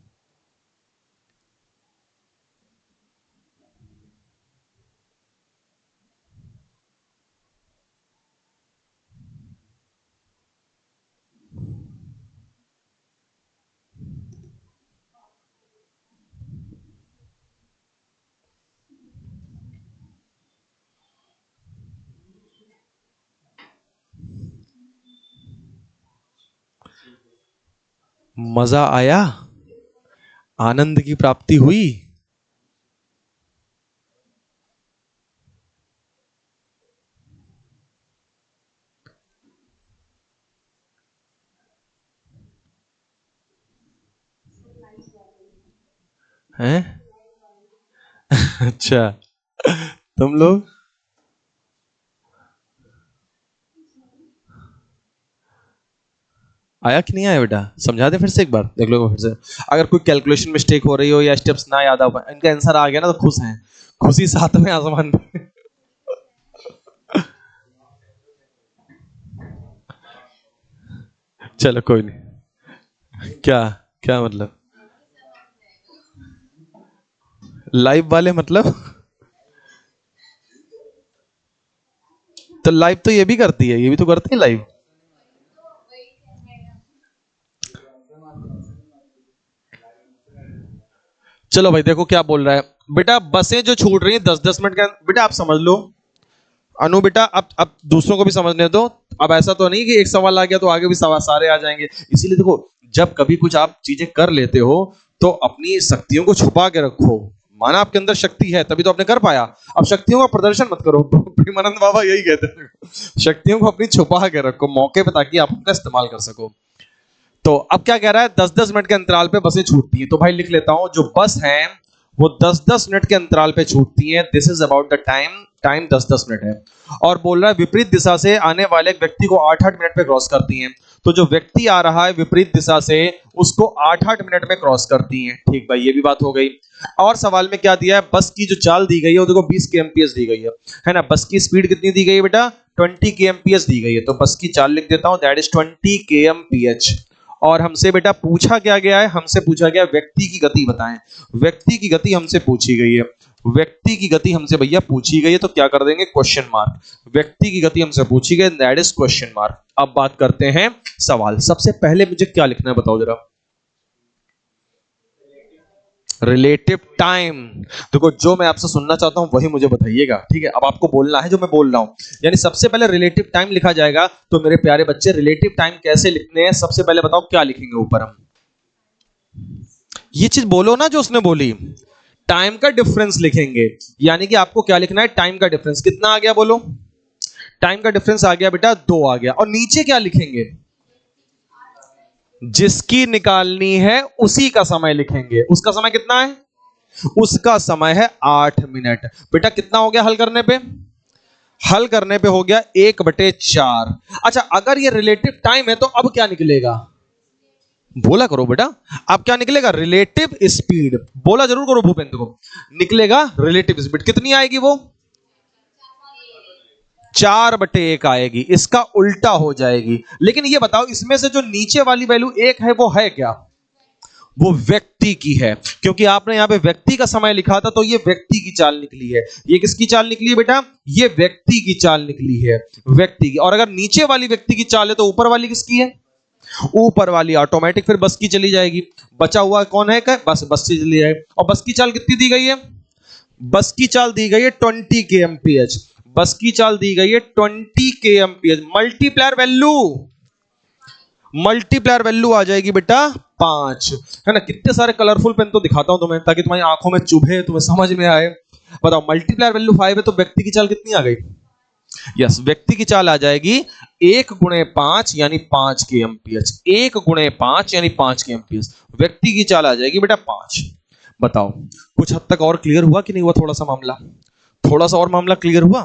मजा आया, आनंद की प्राप्ति हुई। हैं? अच्छा, तुम लोग? आया कि नहीं आया बेटा? समझा दे फिर से एक बार, देख लो फिर से। अगर कोई कैलकुलेशन मिस्टेक हो रही हो या स्टेप्स ना याद आ पाए, इनका आंसर आ गया ना तो खुश हैं, खुशी सातवें आसमान पे। चलो कोई नहीं। क्या? क्या मतलब? लाइव वाले मतलब? तो लाइव तो ये भी करती है, ये भी तो करती है लाइव। चलो भाई देखो क्या बोल रहा है बेटा, बसें जो छूट रही हैं 10-10 मिनट का, बेटा आप समझ लो। अनु बेटा अब दूसरों को भी समझने दो। अब ऐसा तो नहीं कि एक सवाल आ गया तो आगे भी सवाल सारे आ जाएंगे। इसीलिए देखो, जब कभी कुछ आप चीजें कर लेते हो तो अपनी शक्तियों को छुपा के रखो। माना आपके अंदर शक्ति है तभी तो आपने कर पाया। अब शक्तियों का प्रदर्शन मत करो। प्रेमानंद बाबा यही कहते हैं, शक्तियों को अपनी छुपा के रखो मौके पे, ताकि आप उनका इस्तेमाल कर सको। तो अब क्या कह रहा है, 10-10 मिनट के अंतराल पे बसें छूटती हैं। तो भाई लिख लेता हूं, जो बस हैं वो 10-10 मिनट के अंतराल पे छूटती हैं। This is about the time, time 10-10 minute है। और बोल रहा है विपरीत दिशा से आने वाले व्यक्ति को 8-8 मिनट पे क्रॉस करती हैं। तो जो व्यक्ति आ रहा है विपरीत दिशा से, उसको 8-8 मिनट में क्रॉस करती हैं। ठीक भाई, ये भी बात हो गई। और सवाल में क्या दिया है, बस की जो चाल दी गई है वो देखो 20 kmph दी गई है ना। बस की स्पीड कितनी दी गई है बेटा? 20 kmph दी गई है। तो बस की चाल लिख देता हूं, दैट इज 20 kmph। और हमसे बेटा पूछा क्या गया है, हमसे पूछा गया व्यक्ति की गति बताएं। व्यक्ति की गति हमसे पूछी गई है, व्यक्ति की गति हमसे भैया पूछी गई है, तो क्या कर देंगे, क्वेश्चन मार्क। व्यक्ति की गति हमसे पूछी गई, दैट इज क्वेश्चन मार्क। अब बात करते हैं सवाल। सबसे पहले मुझे क्या लिखना है बताओ जरा? Relative time. देखो जो मैं आपसे सुनना चाहता हूं वही मुझे बताइएगा, ठीक है? अब आपको बोलना है जो मैं बोल रहा हूं, यानी सबसे पहले रिलेटिव टाइम लिखा जाएगा। तो मेरे प्यारे बच्चे, रिलेटिव टाइम कैसे लिखने हैं, सबसे पहले बताओ क्या लिखेंगे ऊपर हम? ये चीज बोलो ना जो उसने बोली, टाइम का डिफरेंस लिखेंगे। यानी कि आपको क्या लिखना है, टाइम का डिफरेंस कितना आ गया बोलो? टाइम का डिफरेंस आ गया बेटा 2 आ गया। और नीचे क्या लिखेंगे? जिसकी निकालनी है उसी का समय लिखेंगे। उसका समय कितना है? उसका समय है 8 मिनट। बेटा कितना हो गया हल करने पे? हल करने पे हो गया 1/4। अच्छा, अगर ये रिलेटिव टाइम है तो अब क्या निकलेगा? बोला करो बेटा, अब क्या निकलेगा? Relative speed. बोला जरूर करो भूपेंद्र को। निकलेगा रिलेटिव स्पीड, कितनी आएगी वो? 4/1 आएगी। इसका उल्टा हो जाएगी। लेकिन ये बताओ, इसमें से जो नीचे वाली वैल्यू 1 है वो है क्या? वो व्यक्ति की है, क्योंकि आपने यहां पे व्यक्ति का समय लिखा था, तो ये व्यक्ति की चाल निकली है। ये किसकी चाल निकली है बेटा? ये व्यक्ति की चाल निकली है, व्यक्ति की। और अगर नीचे वाली व्यक्ति की चाल है तो ऊपर वाली किसकी है? ऊपर वाली ऑटोमेटिक फिर बस की चली जाएगी। बचा हुआ कौन है? क्या बस, बस की चली जाएगी। और बस की चाल कितनी दी गई है? बस की चाल दी गई है 20 kmph। बस की चाल दी गई है 20 kmph। Multiplier value, multiplier value आ जाएगी बेटा 5, है ना। कितने सारे कलरफुल पेन तो दिखाता हूं तुम्हें, ताकि तुम्हारी आंखों में चुभे, तुम्हें समझ में आए। बताओ, मल्टीप्लायर वैल्यू 5 है तो व्यक्ति की चाल कितनी आ गई? यस, व्यक्ति की चाल आ जाएगी 1 × 5 यानी 5 kmph। 1 × 5 यानी 5 kmph। व्यक्ति की चाल आ जाएगी बेटा 5। बताओ कुछ हद तक और क्लियर हुआ कि नहीं हुआ? थोड़ा सा मामला, थोड़ा सा और मामला क्लियर हुआ।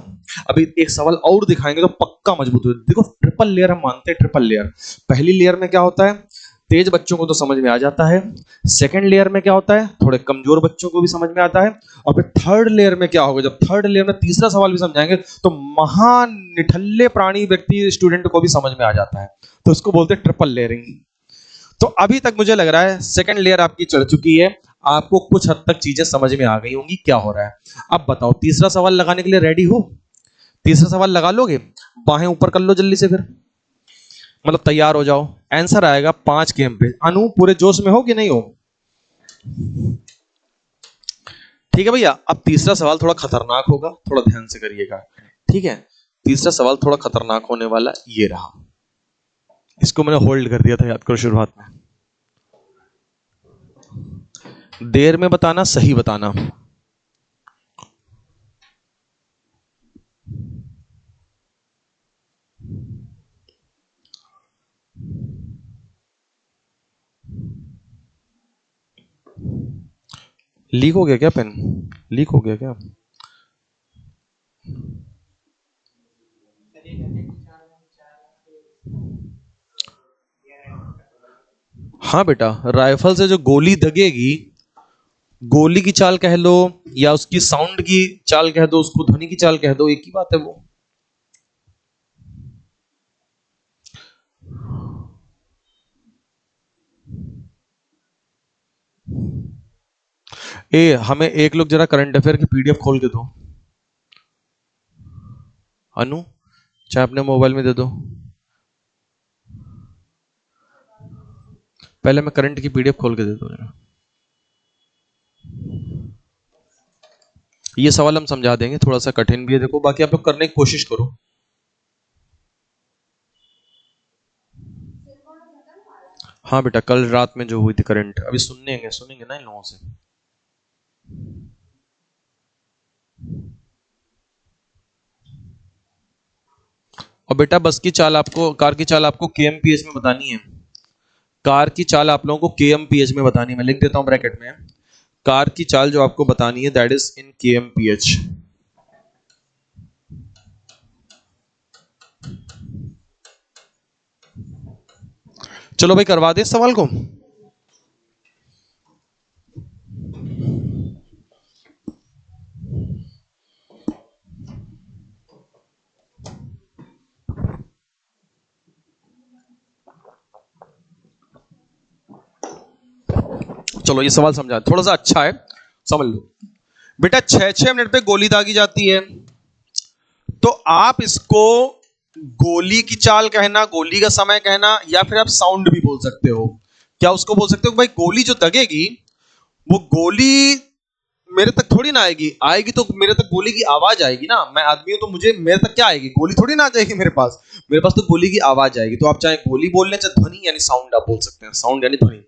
अभी एक सवाल और दिखाएंगे तो पक्का मजबूत हो। देखो ट्रिपल लेयर हम मानते हैं, ट्रिपल लेयर। पहली लेयर में क्या होता है, तेज बच्चों को तो समझ में आ जाता है। सेकंड लेयर में क्या होता है, थोड़े कमजोर बच्चों को भी समझ में आता है। और फिर थर्ड लेयर में क्या होगा, जब थर्ड लेयर में तीसरा सवाल भी समझाएंगे तो महान निठल्ले प्राणी व्यक्ति स्टूडेंट को भी समझ में आ जाता है। तो इसको बोलते हैं ट्रिपल लेयरिंग। तो अभी तक मुझे लग रहा है सेकंड लेयर आपकी चढ़ चुकी है, आपको कुछ हद तक चीजें समझ में आ गई होंगी क्या हो रहा है। अब बताओ तीसरा सवाल लगाने के लिए रेडी हो? तीसरा सवाल लगा लोगे? बाहें ऊपर कर लो जल्दी से, फिर मतलब तैयार हो जाओ। आंसर आएगा 5 kmph। अनु पूरे जोश में हो कि नहीं हो? ठीक है भैया। अब तीसरा सवाल थोड़ा खतरनाक होगा, थोड़ा ध्यान से करिएगा, ठीक है? तीसरा सवाल थोड़ा खतरनाक होने वाला, ये रहा। इसको मैंने होल्ड कर दिया था, याद करो शुरुआत में। देर में बताना, सही बताना। लीक हो गया क्या पेन? लीक हो गया क्या? हाँ बेटा, राइफल से जो गोली दगेगी, गोली की चाल कह लो या उसकी साउंड की चाल कह दो, उसको ध्वनि की चाल कह दो, एक ही बात है वो। हमें एक लोग जरा करंट अफेयर की पीडीएफ खोल के दो। अनु, चाहे अपने मोबाइल में दे दो। पहले मैं करंट की पीडीएफ खोल के दे दूं। ये सवाल हम समझा देंगे, थोड़ा सा कठिन भी है देखो, बाकी आप लोग करने की कोशिश करो। हाँ बेटा, कल रात में जो हुई थी करंट, अभी सुनेंगे ना इन लोगों से। और बेटा बस की चाल आपको, कार की चाल आपको केएमपीएच में बतानी है। कार की चाल आप लोगों को केएमपीएच में बतानी है, मैं लिख देता हूं ब्रैकेट में। कार की चाल जो आपको बतानी है दैट इज इन केएमपीएच। चलो भाई करवा दे इस सवाल को। चलो ये सवाल समझा, थोड़ा सा अच्छा है, समझ लो। बेटा 6-6 मिनट पे गोली दागी जाती है, तो आप इसको गोली की चाल कहना, गोली का समय कहना, या फिर आप साउंड भी बोल सकते हो। क्या उसको बोल सकते हो भाई गोली जो दगेगी, वो गोली मेरे तक थोड़ी ना आएगी, आएगी तो मेरे तक गोली की आवाज आएगी ना। मैं आदमी हूं तो मुझे मेरे तक क्या आएगी, गोली थोड़ी ना आ जाएगी मेरे पास तो गोली की आवाज आएगी। तो आप चाहे गोली बोल लें, चाहे ध्वनि यानी साउंड आप बोल सकते हैं, साउंड यानी ध्वनि।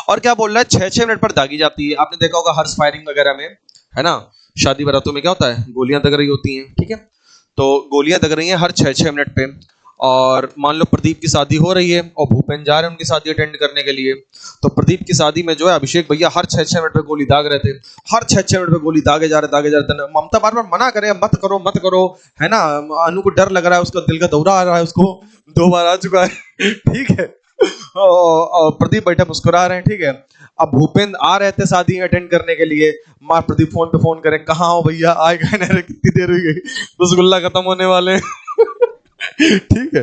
और क्या बोल रहा है, 6-6 मिनट पर दागी जाती है। आपने देखा होगा हर्ष फायरिंग वगैरह में, है ना, शादी बारातों में क्या होता है, गोलियां दग रही होती हैं, ठीक है। तो गोलियां दग रही हैं हर 6-6 मिनट पे। और मान लो प्रदीप की शादी हो रही है और भूपेन जा रहे हैं उनकी शादी अटेंड करने के लिए। तो प्रदीप की शादी में जो है अभिषेक भैया हर 6-6 मिनट पे गोली दाग रहे थे, हर 6-6 मिनट पे गोली दागे जा रहे थे। ममता बार बार मना करे, मत करो मत करो, है ना। अनु को डर लग रहा है, उसका दिल का दौरा आ रहा है, उसको 2 बार आ चुका है ठीक है। और प्रदीप बैठे मुस्कुरा रहे हैं, ठीक है। अब भूपेंद्र आ रहे थे शादी अटेंड करने के लिए, माँ प्रदीप फोन पे फोन करे, कहाँ हो भैया, आए गए ना, कितनी देर हुई गई, रसगुल्ला खत्म होने वाले ठीक है।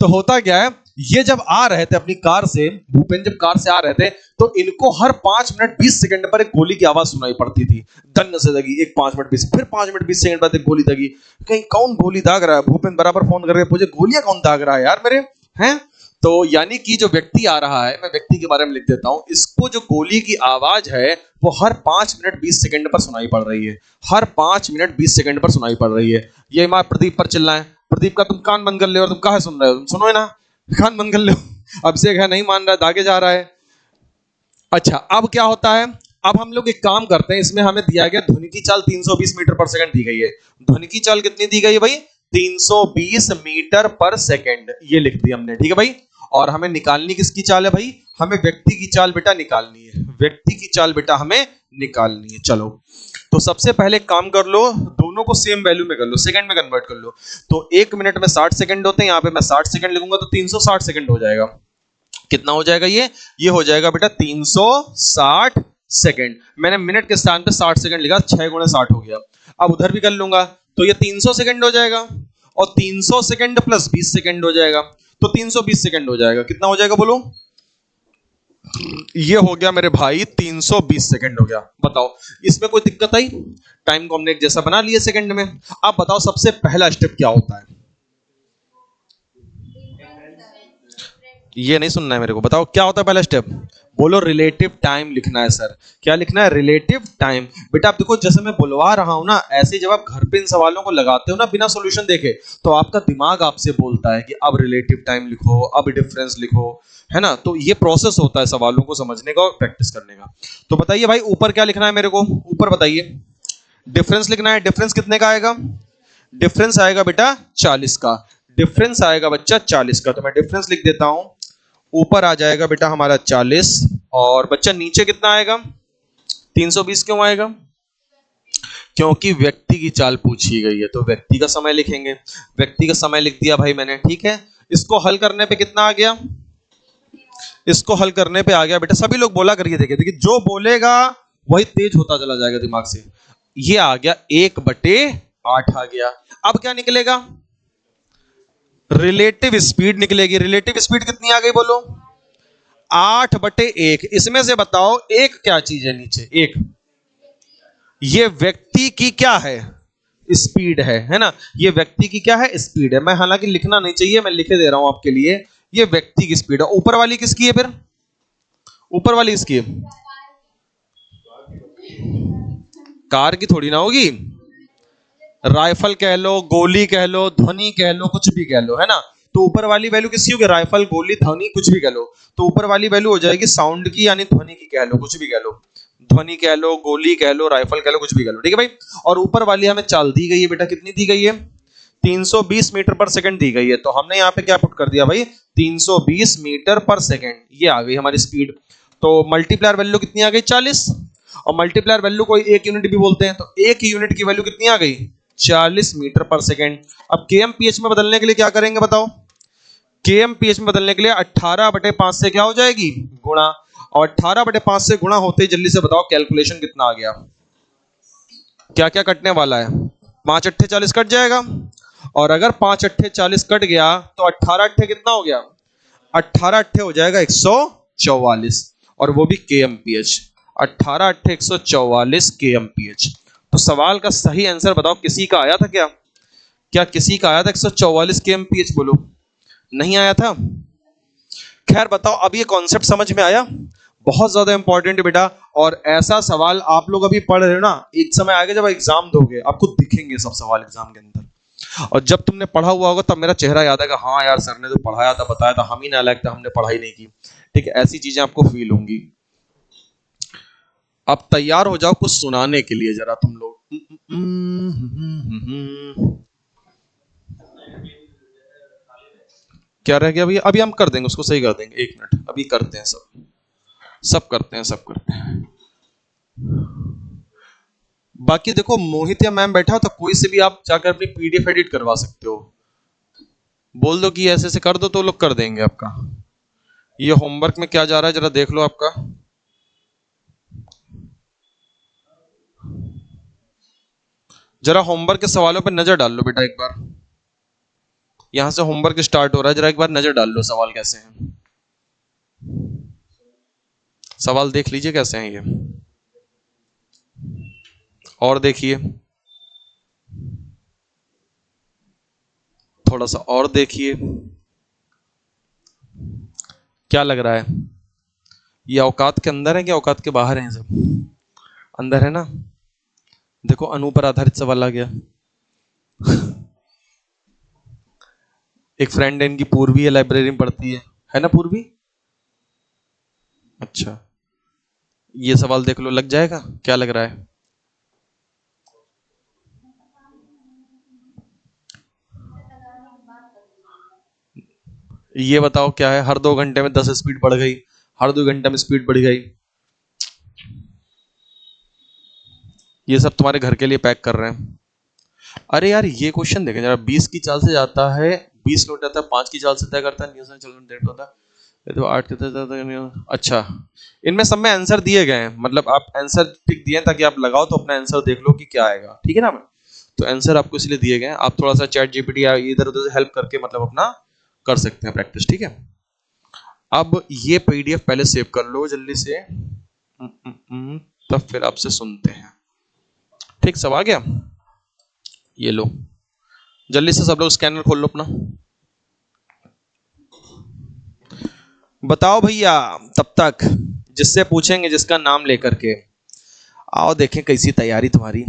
तो होता क्या है, ये जब आ रहे थे अपनी कार से, भूपेंद्र जब कार से आ रहे थे, तो इनको हर 5 मिनट 20 सेकंड पर एक गोली की आवाज सुनाई पड़ती थी। दन्न से दगी, एक 5 मिनट 20, फिर 5 मिनट 20 सेकंड बाद एक गोली दगी। कहीं कौन गोली दाग रहा है, भूपेंद्र बराबर फोन कर रहे हैं, मुझे गोलियां कौन दाग रहा है यार मेरे, हैं। तो यानी कि जो व्यक्ति आ रहा है, मैं व्यक्ति के बारे में लिख देता हूं, इसको जो गोली की आवाज है वो हर 5 मिनट 20 सेकंड पर सुनाई पड़ रही है, हर 5 मिनट 20 सेकंड पर सुनाई पड़ रही है। ये मां प्रदीप पर चिल्लाएं, प्रदीप का तुम कान बंद कर ले, और तुम कहां सुन रहे हो, तुम सुनो है ना, कान बंद कर लो। अभिषेक है नहीं मान रहा, दागे जा रहा है। अच्छा अब क्या होता है, अब हम लोग एक काम करते हैं, इसमें हमें दिया गया ध्वनि की चाल 320 मीटर पर सेकंड दी गई है। ध्वनि की चाल कितनी दी गई है भाई, 320 मीटर पर सेकंड, ये लिख दिया हमने, ठीक है भाई। और हमें निकालनी किसकी चाल है भाई, हमें व्यक्ति की चाल बेटा निकालनी है, व्यक्ति की चाल बेटा हमें निकालनी है। चलो तो सबसे पहले काम कर लो, दोनों को सेम वैल्यू में कर लो, सेकंड में कन्वर्ट कर लो। तो 1 मिनट में 60 सेकंड होते हैं, यहां पे मैं 60 सेकंड लिखूंगा तो 360 सेकंड हो जाएगा। कितना हो जाएगा ये हो जाएगा बेटा 360 सेकंड। मैंने मिनट के स्थान पे 60 सेकंड लिखा, 6 गुणे 60 हो गया। अब उधर भी कर लूंगा तो ये 300 सेकंड हो जाएगा, और 300 सेकंड प्लस 20 सेकंड हो जाएगा, तो 320 सेकंड हो जाएगा। कितना हो जाएगा बोलो, ये हो गया मेरे भाई 320 सेकंड हो गया। बताओ इसमें कोई दिक्कत आई, टाइम को हमने एक जैसा बना लिया सेकंड में। अब बताओ सबसे पहला स्टेप क्या होता है, ये नहीं सुनना है मेरे को, बताओ क्या होता है पहला स्टेप। बोलो रिलेटिव टाइम लिखना है सर। क्या लिखना है? Relative time. बेटा आप देखो, जैसे मैं बुलवा रहा हूं ना, ऐसे जब आप घर पे इन सवालों को लगाते हो ना बिना सॉल्यूशन देखे, तो आपका दिमाग आपसे बोलता है कि अब रिलेटिव टाइम लिखो, अब डिफरेंस लिखो, है ना। तो ये प्रोसेस होता है सवालों को समझने का और प्रैक्टिस करने का। तो बताइए भाई, ऊपर क्या लिखना है मेरे को? ऊपर बताइए। डिफरेंस लिखना है। डिफरेंस कितने का आएगा? डिफरेंस आएगा बेटा 40 का। डिफरेंस आएगा बच्चा 40 का, तो मैं डिफरेंस लिख देता हूं। ऊपर आ जाएगा बेटा हमारा 40, और बच्चा नीचे कितना आएगा? 320। क्यों आएगा? क्योंकि व्यक्ति की चाल पूछी गई है, तो व्यक्ति का समय लिखेंगे। व्यक्ति का समय लिख दिया भाई मैंने, ठीक है। इसको हल करने पे कितना आ गया? इसको हल करने पे आ गया बेटा, सभी लोग बोला करिए, देखिए देखिए, जो बोलेगा वही तेज होता चला जाएगा दिमाग से। ये आ गया 1/8 आ गया। अब क्या निकलेगा? रिलेटिव स्पीड निकलेगी। रिलेटिव स्पीड कितनी आ गई बोलो? 8/1। इसमें से बताओ एक क्या चीज है नीचे? एक, ये व्यक्ति की क्या है? स्पीड है ना। ये व्यक्ति की क्या है? स्पीड है। मैं हालांकि लिखना नहीं चाहिए, मैं लिखे दे रहा हूं आपके लिए। ये व्यक्ति की स्पीड है। ऊपर वाली किसकी है फिर? ऊपर वाली किसकी है? कार की थोड़ी ना होगी। राइफल कह लो, गोली कह लो, ध्वनि कह लो, कुछ भी कह लो, है ना। तो ऊपर वाली वैल्यू किसकी होगी? राइफल, गोली, ध्वनि, कुछ भी कह लो। तो ऊपर वाली वैल्यू हो जाएगी साउंड की, यानी ध्वनि की कह लो, कुछ भी कह लो। ध्वनि कह लो, गोली कह लो, राइफल कह लो, कुछ भी कह लो, ठीक है भाई। और ऊपर वाली हमें चाल दी गई है बेटा, कितनी दी गई है? 320 मीटर पर सेकंड दी गई है। तो हमने यहाँ पे क्या पुट कर दिया भाई? 320 मीटर पर सेकंड। ये आ गई हमारी स्पीड। तो मल्टीप्लायर वैल्यू कितनी आ गई? 40। और मल्टीप्लायर वैल्यू को एक यूनिट भी बोलते हैं, तो एक यूनिट की वैल्यू कितनी आ गई? 40 मीटर पर सेकंड। अब केएमपीएच में बदलने के लिए क्या करेंगे बताओ? केएमपीएच में बदलने के लिए 18/5 से क्या हो जाएगी? गुणा। और 18/5 से गुणा होते ही जल्दी से बताओ कैलकुलेशन कितना आ गया? क्या क्या कटने वाला है? 5 अट्ठे 40 कट जाएगा। और अगर 5 अट्ठे 40 कट गया तो 18 अट्ठे कितना हो गया? 18 अट्ठे हो जाएगा 144, और वो भी केएमपीएच। 18 अट्ठे 144 केएमपीएच। तो सवाल का सही आंसर बताओ, किसी का आया था क्या? क्या किसी का आया था 144 केएमपीएच? बोलो। नहीं आया था। खैर बताओ, अब ये कॉन्सेप्ट समझ में आया? बहुत ज्यादा इंपॉर्टेंट है बेटा। और ऐसा सवाल आप लोग अभी पढ़ रहे हो ना, एक समय आएगा जब एग्जाम दोगे आपको दिखेंगे सब सवाल एग्जाम के अंदर। और जब तुमने पढ़ा हुआ होगा तब मेरा चेहरा याद आएगा, हाँ यार सर ने तो पढ़ाया था, बताया था, हम ही नालायक थे, हमने पढ़ाई नहीं की। ठीक है, ऐसी चीजें आपको फील होंगी। अब तैयार हो जाओ कुछ सुनाने के लिए जरा तुम लोग। क्या रह गया भैया? अभी हम कर देंगे उसको, सही कर देंगे, 1 मिनट, अभी करते हैं सब। सब करते हैं, सब करते हैं। बाकी देखो, मोहित या मैम बैठा हो तो कोई से भी आप जाकर अपनी पीडीएफ एडिट करवा सकते हो। बोल दो कि ऐसे ऐसे कर दो तो लोग कर देंगे आपका। ये होमवर्क में क्या जा रहा है जरा देख लो आपका। जरा होमवर्क के सवालों पर नजर डाल लो बेटा एक बार। यहां से होमवर्क स्टार्ट हो रहा है, जरा एक बार नजर डाल लो सवाल कैसे हैं। सवाल देख लीजिए कैसे हैं ये, और देखिए, थोड़ा सा और देखिए। क्या लग रहा है? ये औकात के अंदर है कि औकात के बाहर है? सब अंदर है ना। देखो अनु पर आधारित सवाल आ गया। एक फ्रेंड है इनकी, पूर्वी है, लाइब्रेरी में पढ़ती है ना पूर्वी? अच्छा, ये सवाल देख लो, लग जाएगा? क्या लग रहा है? ये बताओ क्या है? हर 2 घंटे में 10 स्पीड बढ़ गई, हर 2 घंटे में स्पीड बढ़ गई। ये सब तुम्हारे घर के लिए पैक कर रहे हैं। अरे यार ये क्वेश्चन देखें जरा, 20 की चाल से जाता है, 20 किलोमीटर जाता है, 5 की चाल से तय करता है, न्यूटन चल डेट होता है, ये तो 8 के। अच्छा, इनमें सब में आंसर दिए गए हैं, मतलब आप आंसर टिक दिए ताकि आप लगाओ तो अपना आंसर देख लो कि क्या आएगा, ठीक है ना। तो आंसर आपको इसलिए दिए गए हैं, आप थोड़ा सा चैट जीपीटी या इधर उधर से हेल्प करके मतलब अपना कर सकते हैं प्रैक्टिस, ठीक है। अब ये पीडीएफ पहले सेव कर लो जल्दी से, तब फिर आपसे सुनते हैं। ठीक, सब आ गया? ये लो, जल्दी से सब लोग स्कैनर खोल लो अपना। बताओ भैया। तब तक जिससे पूछेंगे जिसका नाम लेकर के। आओ देखें कैसी तैयारी तुम्हारी।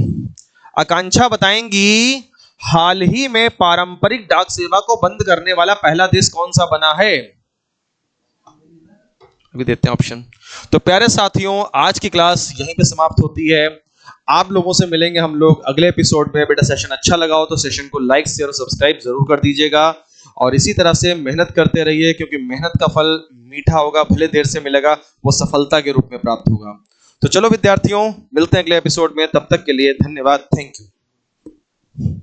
आकांक्षा बताएंगी हाल ही में पारंपरिक डाक सेवा को बंद करने वाला पहला देश कौन सा बना है। अभी देते हैं ऑप्शन। तो प्यारे साथियों, आज की क्लास यहीं पे समाप्त होती है। आप लोगों से मिलेंगे हम लोग अगले एपिसोड में। बेटा सेशन अच्छा लगा हो तो सेशन को लाइक शेयर और सब्सक्राइब जरूर कर दीजिएगा, और इसी तरह से मेहनत करते रहिए, क्योंकि मेहनत का फल मीठा होगा, भले देर से मिलेगा, वो सफलता के रूप में प्राप्त होगा। तो चलो विद्यार्थियों, मिलते हैं अगले एपिसोड में। तब तक के लिए धन्यवाद। Thank you.